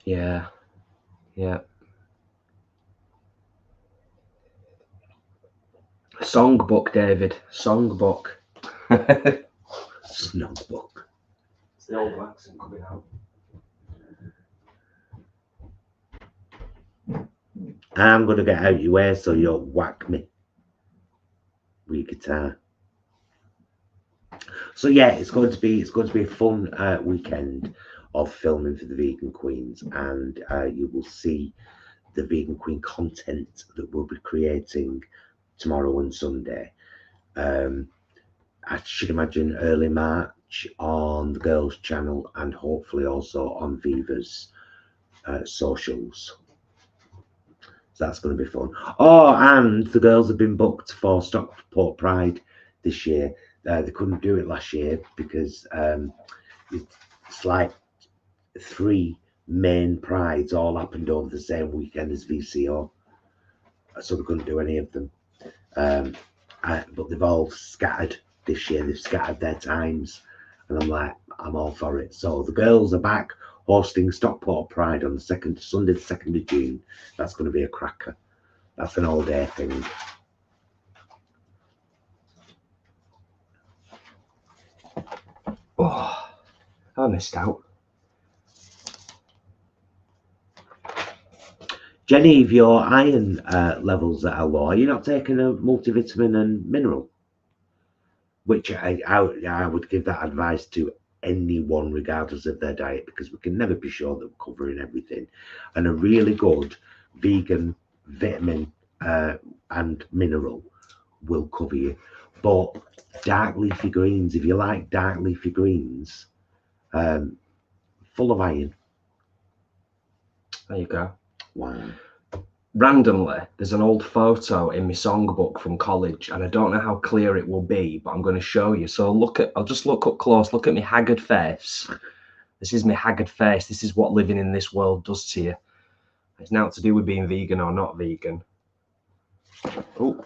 Speaker 2: Yeah. Songbook, David. Songbook.
Speaker 1: Snogbook.
Speaker 2: It's the old accent coming out.
Speaker 1: I'm going to get out your way so you'll whack me with your guitar. So yeah, it's going to be a fun weekend of filming for the Vegan Queens, and you will see the Vegan Queen content that we'll be creating tomorrow and Sunday. I should imagine early March on the girls' channel, and hopefully also on Viva's socials. So that's going to be fun. Oh, and the girls have been booked for Stockport Pride this year. They couldn't do it last year because it's like 3 main prides all happened over the same weekend as VCO. So they couldn't do any of them. But they've all scattered this year. They've scattered their times. And I'm like, I'm all for it. So the girls are back hosting Stockport Pride on the Sunday, the 2nd of June. That's going to be a cracker. That's an all-day thing.
Speaker 2: Oh, I missed out.
Speaker 1: Jenny, if your iron levels are low, are you not taking a multivitamin and mineral? Which I would give that advice to anyone regardless of their diet, because we can never be sure that we're covering everything. And a really good vegan vitamin and mineral will cover you. But dark leafy greens, if you like dark leafy greens, full of iron.
Speaker 2: There you go.
Speaker 1: Wow.
Speaker 2: Randomly, there's an old photo in my songbook from college, and I don't know how clear it will be, but I'm going to show you. So I'll just look up close. Look at my haggard face. This is my haggard face. This is what living in this world does to you. It's now to do with being vegan or not vegan. Oh.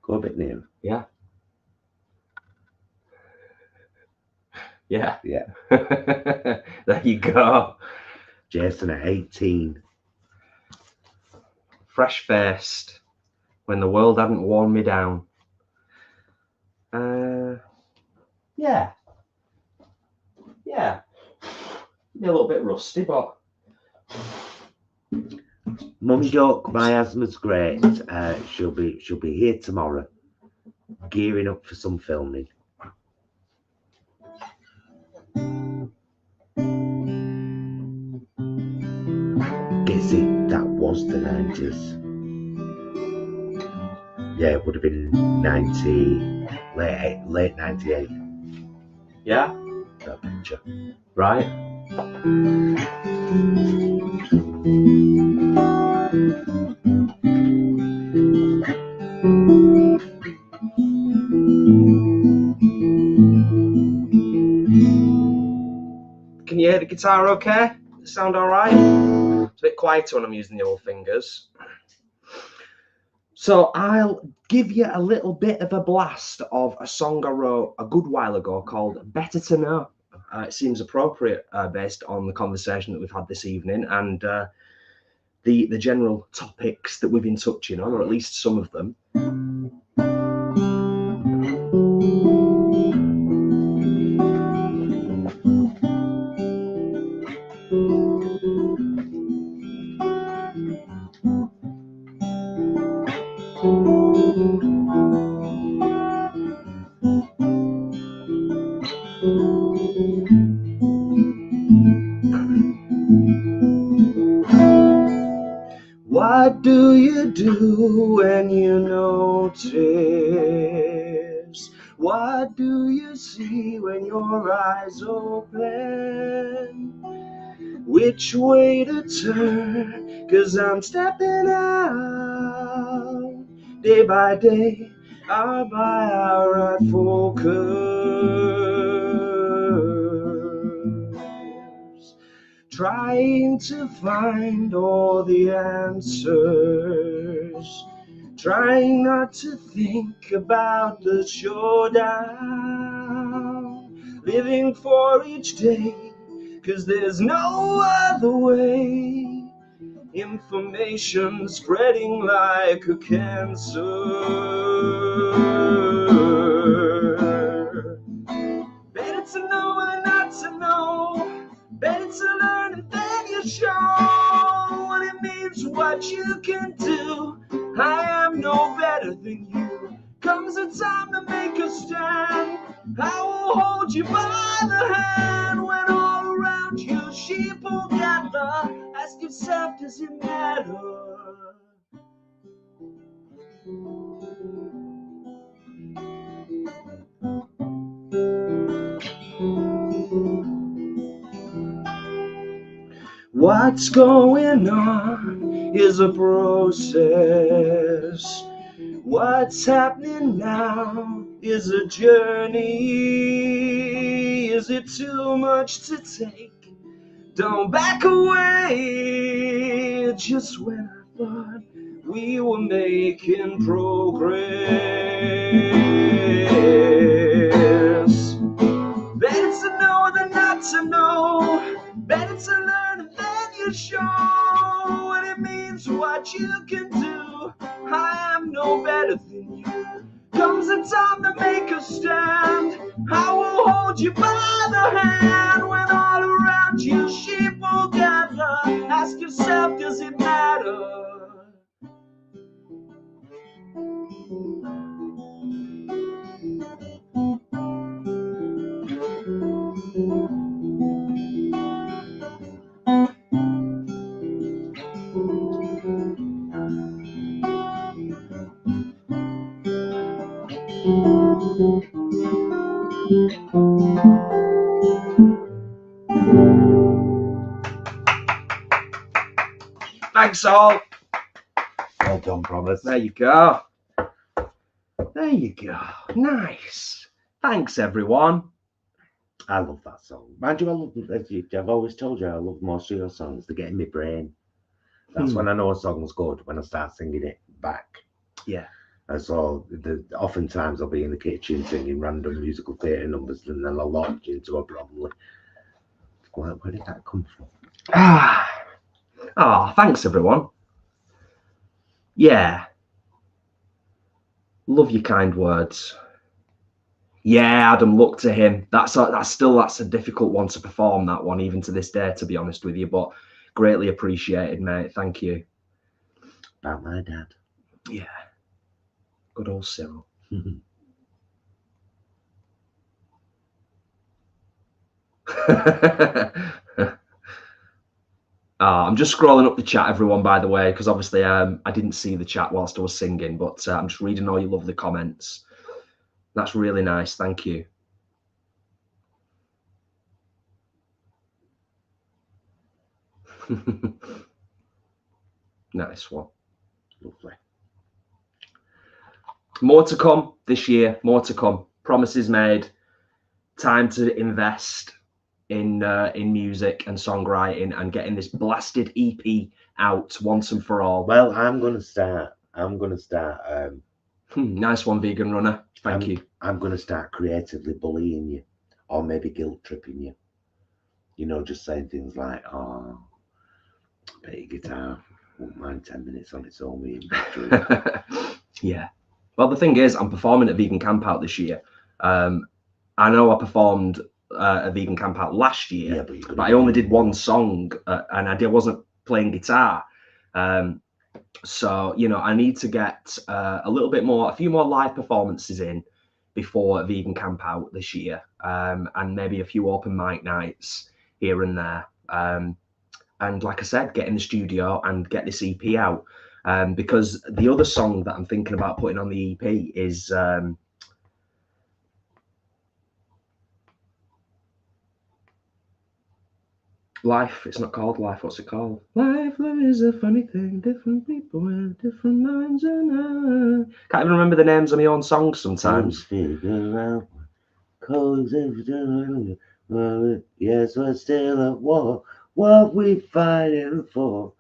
Speaker 1: Go a bit near.
Speaker 2: Yeah. Yeah.
Speaker 1: Yeah.
Speaker 2: There you go.
Speaker 1: Jason at 18.
Speaker 2: Fresh-faced, when the world hadn't worn me down. Yeah. Be a little bit rusty, but
Speaker 1: Mummy joke, my asthma's great. She'll be here tomorrow, gearing up for some filming. Guess it, that was the 90s. Yeah, it would have been late 98.
Speaker 2: yeah,
Speaker 1: That picture.
Speaker 2: right. Can you hear the guitar okay? Does it sound all right? It's a bit quieter when I'm using the old fingers. So I'll give you a little bit of a blast of a song I wrote a good while ago called Better to Know. It seems appropriate based on the conversation that we've had this evening and the general topics that we've been touching on, or at least some of them. What do you do when you notice? What do you see when your eyes open? Which way to turn? 'Cause I'm stepping out day by day, hour by hour I focus, trying to find all the answers, trying not to think about the showdown, living for each day, 'cause there's no other way. Information spreading like a cancer. Better to know than not to know. Better to learn and then you show what it means, what you can do. I am no better than you. Comes a time to make a stand. I will hold you by the hand when all around you sheep will gather. Ask yourself, does it matter? What's going on is a process. What's happening now is a journey. Is it too much to take? Don't back away. Just when I thought we were making progress. Better to know than not to know. Better to learn and then you show what it means, what you can do. I am no better than you. Comes a time to make a stand. I will hold you by the hand when all around you sheep will gather. Ask yourself, does it matter? Thanks all.
Speaker 1: Well done, Promise.
Speaker 2: There you go. There you go. Nice. Thanks, everyone.
Speaker 1: I love that song. Mind you, I've always told you I love most of your songs. They get in my brain. That's when I know a song's good, when I start singing it back.
Speaker 2: Yeah.
Speaker 1: And so oftentimes I'll be in the kitchen singing random musical theatre numbers and then I'll launch into a Bromley. Where did that come from?
Speaker 2: Thanks everyone. Yeah. Love your kind words. Yeah, Adam, look to him. That's a difficult one to perform, that one, even to this day, to be honest with you. But greatly appreciated, mate. Thank you.
Speaker 1: About my dad.
Speaker 2: Yeah. Good old Cyril. I'm just scrolling up the chat, everyone, by the way, because obviously I didn't see the chat whilst I was singing, but I'm just reading all your lovely comments. That's really nice. Thank you. Nice one.
Speaker 1: Lovely.
Speaker 2: More to come this year. More to come. Promises made. Time to invest in music and songwriting and getting this blasted EP out once and for all.
Speaker 1: Well, I'm gonna start.
Speaker 2: Nice one, vegan runner. Thank you.
Speaker 1: I'm gonna start creatively bullying you, or maybe guilt tripping you. You know, just saying things like, "Oh, I bet your guitar won't mind 10 minutes on its own."
Speaker 2: Yeah. Well, the thing is, I'm performing at Vegan Camp Out this year. I know I performed a Vegan Camp Out last year,
Speaker 1: Yeah,
Speaker 2: but I only did one song and I wasn't playing guitar. So, you know, I need to get a few more live performances in before Vegan Camp Out this year, and maybe a few open mic nights here and there. And like I said, get in the studio and get this EP out. Because the other song that I'm thinking about putting on the EP is Life. It's not called Life. What's it called? Life is a funny thing. Different people with different minds, and I can't even remember the names of my own songs sometimes.
Speaker 1: Figure out yes, we're still at war. What we fighting for?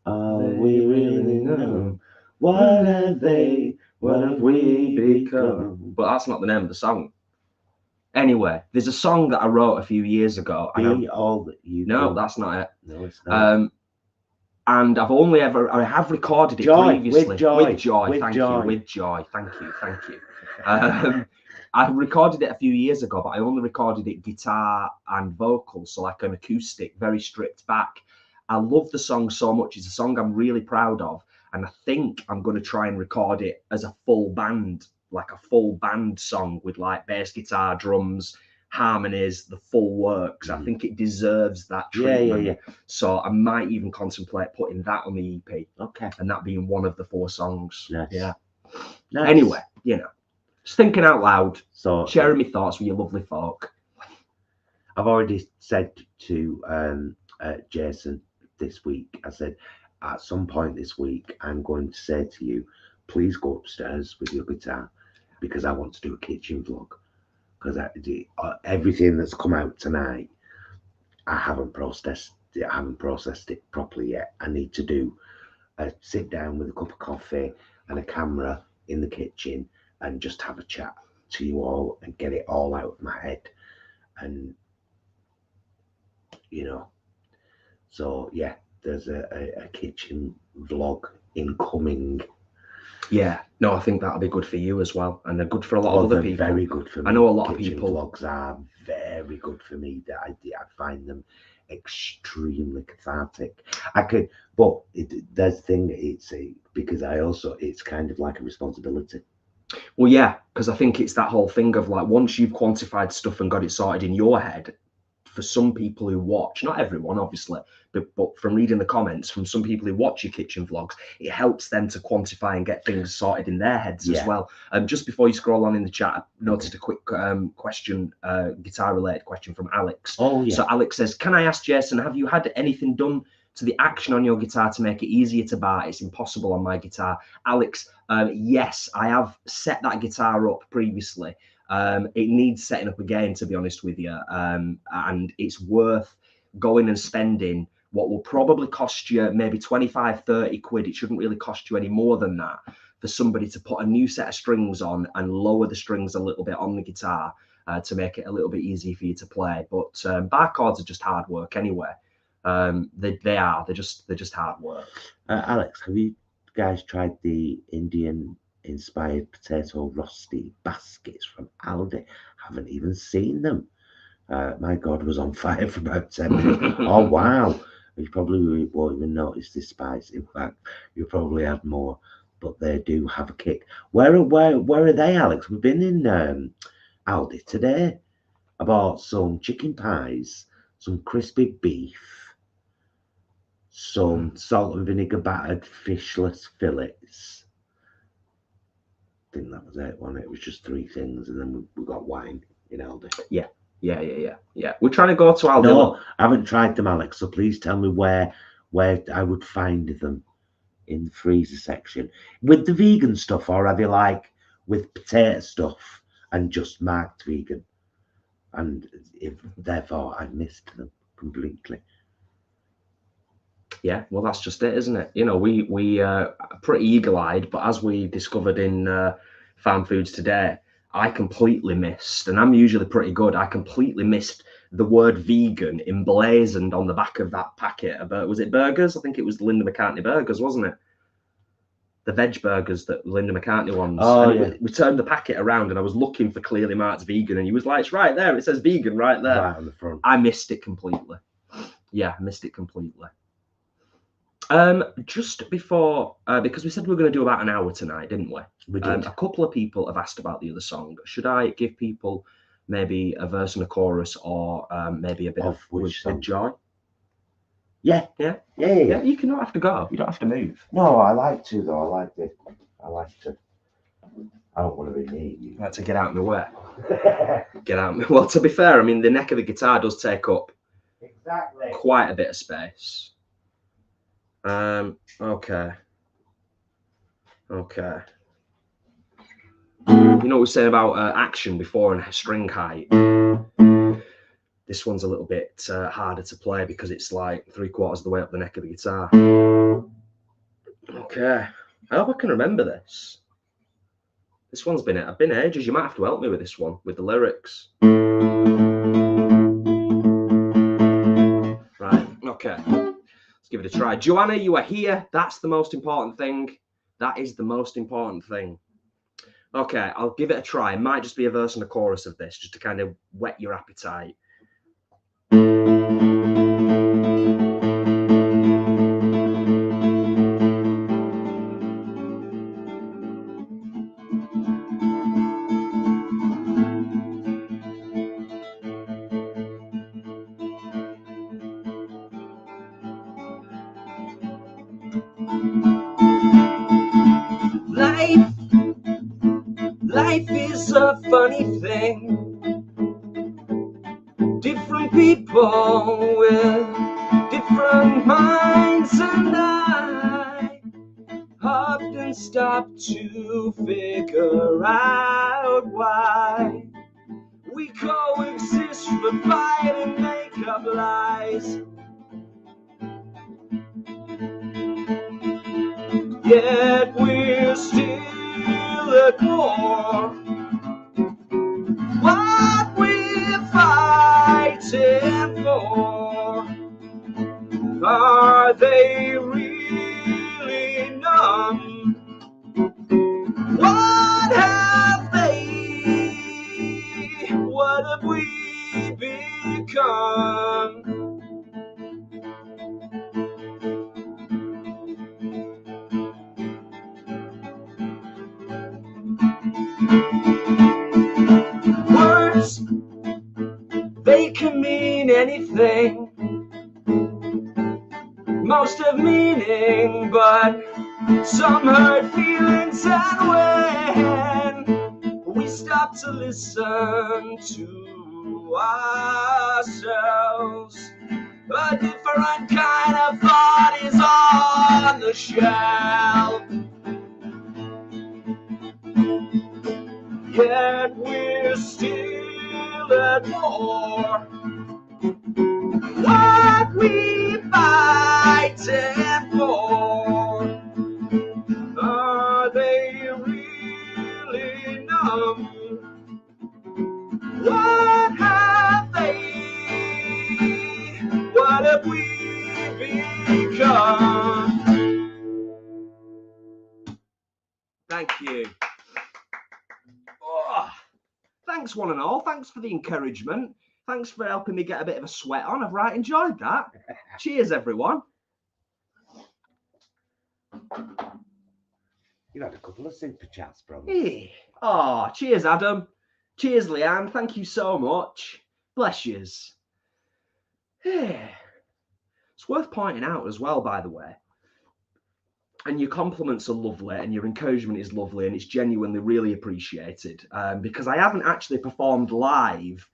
Speaker 1: All we really know. What have they? What have we become?
Speaker 2: But that's not the name of the song. Anyway, there's a song that I wrote a few years ago.
Speaker 1: Be all that you.
Speaker 2: No, that's not it.
Speaker 1: No, it's not.
Speaker 2: And I have recorded it previously. With joy. Thank you. I recorded it a few years ago, but I only recorded it guitar and vocals, so like an acoustic, very stripped back. I love the song so much. It's a song I'm really proud of, and I think I'm going to try and record it as a full band, like a full band song with like bass guitar, drums, harmonies, the full works. I think it deserves that treatment.
Speaker 1: Yeah.
Speaker 2: So I might even contemplate putting that on the EP.
Speaker 1: Okay.
Speaker 2: And that being one of the 4 songs.
Speaker 1: Nice.
Speaker 2: Yeah.
Speaker 1: Nice.
Speaker 2: Anyway, you know, just thinking out loud,
Speaker 1: so
Speaker 2: sharing my thoughts with you lovely folk.
Speaker 1: I've already said to Jason this week, I said, at some point this week, I'm going to say to you, please go upstairs with your guitar because I want to do a kitchen vlog. Because everything that's come out tonight, I haven't processed it properly yet. I need to do a sit down with a cup of coffee and a camera in the kitchen and just have a chat to you all and get it all out of my head. And, you know, so yeah, there's a kitchen vlog incoming.
Speaker 2: Yeah, no, I think that'll be good for you as well, and they're good for a lot of other people.
Speaker 1: Very good for me.
Speaker 2: I know a lot of people.
Speaker 1: Vlogs are very good for me. That I find them extremely cathartic. But there's the thing. It's because it's kind of like a responsibility.
Speaker 2: Well, yeah, because I think it's that whole thing of like once you've quantified stuff and got it sorted in your head. For some people who watch, not everyone obviously, but from reading the comments from some people who watch your kitchen vlogs, it helps them to quantify and get things sorted in their heads as well. Just before you scroll on in the chat, I noticed a quick question, guitar related question from Alex.
Speaker 1: Oh yeah.
Speaker 2: So Alex says, can I ask Jason, have you had anything done to the action on your guitar to make it easier to bar? It's impossible on my guitar. Alex, yes, I have set that guitar up previously. It needs setting up again, to be honest with you, and it's worth going and spending what will probably cost you maybe 25, 30 quid. It shouldn't really cost you any more than that for somebody to put a new set of strings on and lower the strings a little bit on the guitar to make it a little bit easier for you to play. But bar chords are just hard work anyway. They're just hard work.
Speaker 1: Alex, have you guys tried the Indian inspired potato rosti baskets from Aldi. Haven't even seen them. My God was on fire for about 10 minutes. Oh, wow. You probably won't even notice this spice. In fact, you probably had more, but they do have a kick. Where are they, Alex? We've been in Aldi today. I bought some chicken pies, some crispy beef, some salt and vinegar battered fishless fillets. I think that was it, wasn't it? It was just 3 things, and then we got wine in Aldi.
Speaker 2: Yeah. We're trying to go to Aldi.
Speaker 1: No, I haven't tried them, Alex. So please tell me where I would find them in the freezer section with the vegan stuff, or are they like with potato stuff and just marked vegan? And if therefore I missed them completely.
Speaker 2: Yeah, well, that's just it, isn't it? You know, we are pretty eagle-eyed, but as we discovered in Farm Foods today, I completely missed, and I'm usually pretty good, I completely missed the word vegan emblazoned on the back of that packet about, was it burgers? I think it was Linda McCartney burgers, wasn't it? The veg burgers that Linda McCartney wants.
Speaker 1: Oh,
Speaker 2: and
Speaker 1: yeah.
Speaker 2: We turned the packet around and I was looking for clearly marked vegan, and he was like, it's right there, it says vegan right there.
Speaker 1: Right on the front.
Speaker 2: I missed it completely. Yeah, missed it completely. Just before, because we said we were going to do about an hour tonight, didn't we?
Speaker 1: We did.
Speaker 2: A couple of people have asked about the other song. Should I give people maybe a verse and a chorus, or maybe a bit of with joy?
Speaker 1: Yeah.
Speaker 2: You can not have to go. You don't have to move.
Speaker 1: No, I like to though. I like to. I don't want to be near you.
Speaker 2: You have to get out of my way. Get out. Well, to be fair, I mean the neck of the guitar does take up quite a bit of space. Okay. You know what we were saying about action before and string height? This one's a little bit harder to play because it's like 3/4 of the way up the neck of the guitar. Okay. I hope I can remember this. This one's been ages. You might have to help me with this one, with the lyrics. Right, okay. Give it a try. Joanna, you are here. That's the most important thing. That is the most important thing. Okay, I'll give it a try. It might just be a verse and a chorus of this, just to kind of whet your appetite. Life is a funny thing. Different people with different minds, and I often stop to figure out why we coexist, but fight and make up lies. Yet we're still at war. What we're fighting for, are they really numb? What have we become? Words, they can mean anything. Most have meaning, but some hurt feelings. And when we stop to listen to ourselves, a different kind of thought is on the shelf. Yet we're still at war. What we fighting for, are they really numb? What have we become? Thank you. Oh, thanks, one and all. Thanks for the encouragement. Thanks for helping me get a bit of a sweat on. I've right enjoyed that. Cheers, everyone.
Speaker 1: You had a couple of super chats, bro.
Speaker 2: Hey. Oh, cheers, Adam. Cheers, Leanne. Thank you so much. Bless yous. Hey. It's worth pointing out as well, by the way, and your compliments are lovely and your encouragement is lovely and it's genuinely really appreciated, because I haven't actually performed live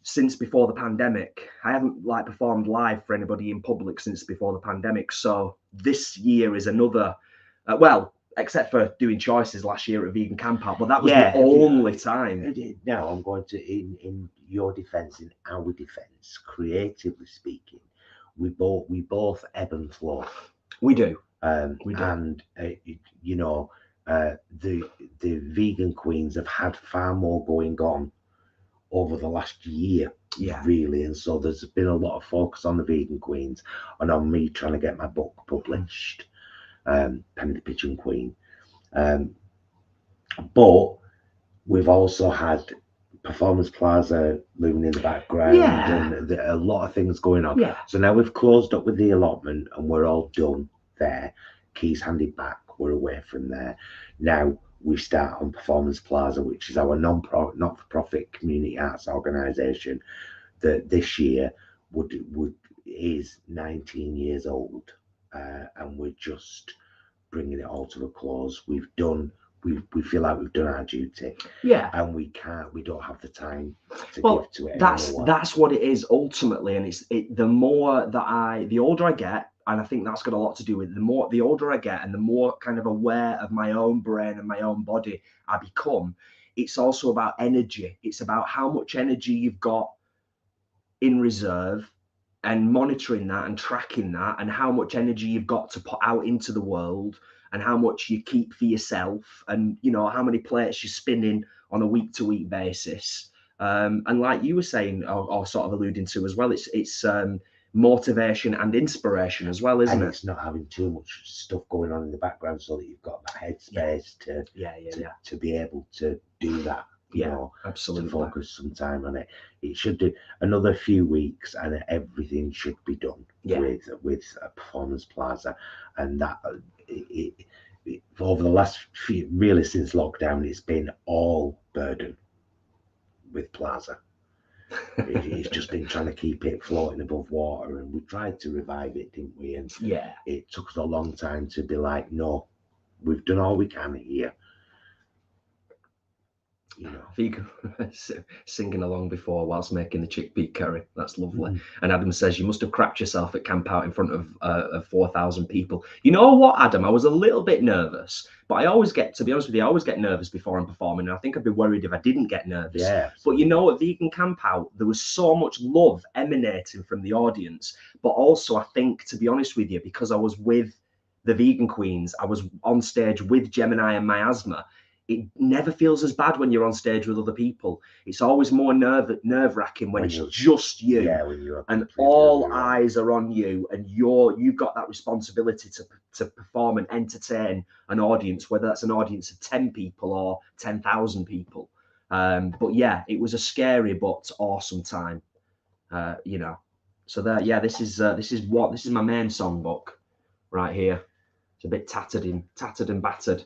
Speaker 2: since before the pandemic. I haven't performed live for anybody in public since before the pandemic. So this year is another, well, except for doing choices last year at Vegan Camp Out, but that was the only time.
Speaker 1: Now I'm going to, in your defence, in our defence, creatively speaking, we both ebb and flow.
Speaker 2: We do.
Speaker 1: We do. And you know, the vegan queens have had far more going on over the last year, really, and so there's been a lot of focus on the vegan queens and on me trying to get my book published, Penny the Pigeon Queen, but we've also had Performance Plaza looming in the background, and a lot of things going on. So now we've closed up with the allotment and we're all done there. Keys handed back, we're away from there. Now we start on Performance Plaza, which is our not-for-profit community arts organisation that this year is 19 years old, and we're just bringing it all to a close. We feel like we've done our duty, and we don't have the time to give to it anymore.
Speaker 2: That's what it is ultimately, and the older I get, and I think that's got a lot to do with the older I get and the more kind of aware of my own brain and my own body I become. It's also about energy. It's about how much energy you've got in reserve and monitoring that and tracking that, and how much energy you've got to put out into the world, and how much you keep for yourself, and you know how many plates you're spinning on a week-to-week basis. And like you were saying, or sort of alluding to as well, it's motivation and inspiration as well, isn't it?
Speaker 1: It's not having too much stuff going on in the background, so that you've got that headspace to be able to do that. You know,
Speaker 2: absolutely.
Speaker 1: To focus some time on it. It should do another few weeks, and everything should be done with a Performance Plaza, and that over the last few, really since lockdown, it's been all burden with Plaza. It's just been trying to keep it floating above water, and we tried to revive it, didn't we? And it took us a long time to be like, no, we've done all we can here. You know,
Speaker 2: singing along before whilst making the chickpea curry. That's lovely. And Adam says, you must have crapped yourself at Camp Out in front of 4,000 people. You know what, Adam? I was a little bit nervous, but I always get, to be honest with you, I always get nervous before I'm performing. And I think I'd be worried if I didn't get nervous. But you know, at Vegan Camp Out, there was so much love emanating from the audience. But also, I think, to be honest with you, because I was with the vegan queens, I was on stage with Gemini and Miasma. It never feels as bad when you're on stage with other people. It's always more nerve-wracking when it's just you, and all eyes are on you, and you've got that responsibility to perform and entertain an audience, whether that's an audience of 10 people or 10,000 people. But yeah, it was a scary but awesome time, you know. So that this is my main songbook right here. It's a bit tattered and battered,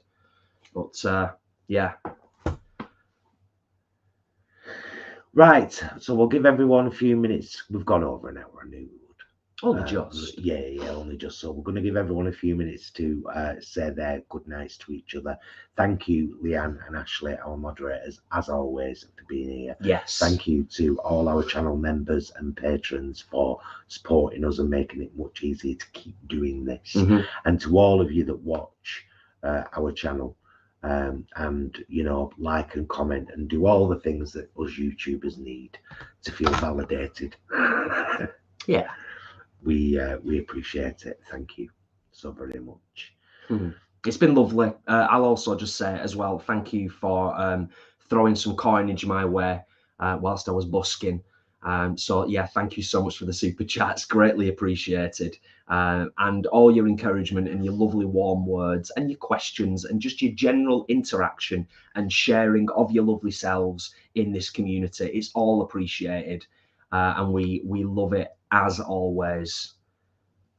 Speaker 2: but yeah.
Speaker 1: Right, so we'll give everyone a few minutes. We've gone over an hour, I knew we would.
Speaker 2: Only just.
Speaker 1: Only just. So we're going to give everyone a few minutes to say their good nights to each other. Thank you, Leanne and Ashley, our moderators, as always, for being here.
Speaker 2: Yes.
Speaker 1: Thank you to all our channel members and patrons for supporting us and making it much easier to keep doing this. And to all of you that watch our channel, and you know, like and comment and do all the things that us YouTubers need to feel validated. We appreciate it. Thank you so very much.
Speaker 2: It's been lovely. I'll also just say as well, thank you for throwing some coinage my way whilst I was busking. So yeah, thank you so much for the super chats, greatly appreciated. And all your encouragement and your lovely warm words and your questions and just your general interaction and sharing of your lovely selves in this community. It's all appreciated, and we love it as always.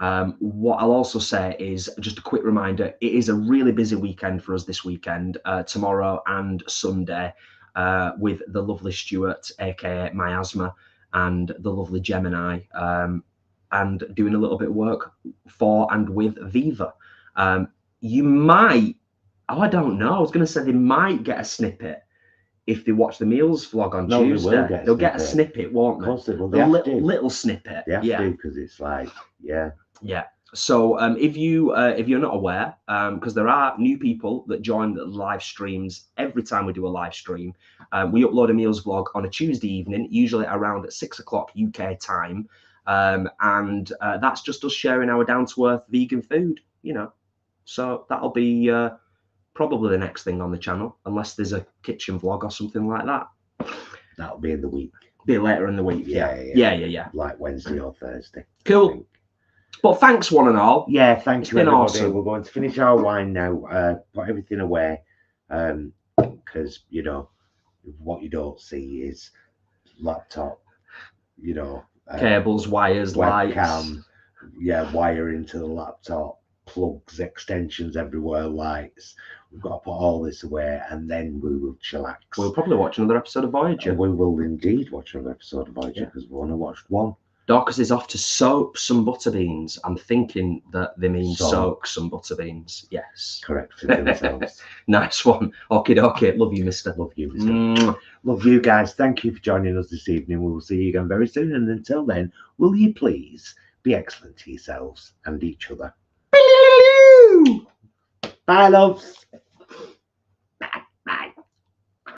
Speaker 2: What I'll also say is just a quick reminder, it is a really busy weekend for us this weekend, tomorrow and Sunday, with the lovely Stuart, aka Miasma, and the lovely Gemini, and doing a little bit of work for and with Viva. You might, I don't know, I was going to say they might get a snippet if they watch the meals vlog on Tuesday. They'll get a snippet, won't they?
Speaker 1: Of course they will.
Speaker 2: A little snippet.
Speaker 1: They have to, because it's like, yeah.
Speaker 2: So if you're not aware, because there are new people that join the live streams every time we do a live stream, we upload a meals vlog on a Tuesday evening, usually around 6 o'clock UK time, and that's just us sharing our down-to-earth vegan food, you know. So that'll be probably the next thing on the channel, unless there's a kitchen vlog or something like that.
Speaker 1: That'll be in the week.
Speaker 2: Be later in the week. Yeah.
Speaker 1: Like Wednesday or Thursday.
Speaker 2: Cool. But thanks one and all.
Speaker 1: Yeah, thanks for everybody.
Speaker 2: Awesome.
Speaker 1: We're going to finish our wine now. Put everything away, because you know what you don't see is laptop, you know,
Speaker 2: cables, wires,
Speaker 1: webcam,
Speaker 2: lights.
Speaker 1: Yeah, wire into the laptop, plugs, extensions everywhere, lights. We've got to put all this away, and then we will chillax.
Speaker 2: We'll probably watch another episode of Voyager.
Speaker 1: We will indeed watch another episode of Voyager, because we've only watched one.
Speaker 2: Dorcas is off to soak some butter beans. I'm thinking that they mean soak some butter beans. Yes.
Speaker 1: Corrected themselves.
Speaker 2: Nice one. Okay. Love you, mister.
Speaker 1: Love you, mister. Love you guys. Thank you for joining us this evening. We will see you again very soon. And until then, will you please be excellent to yourselves and each other? Bye, loves.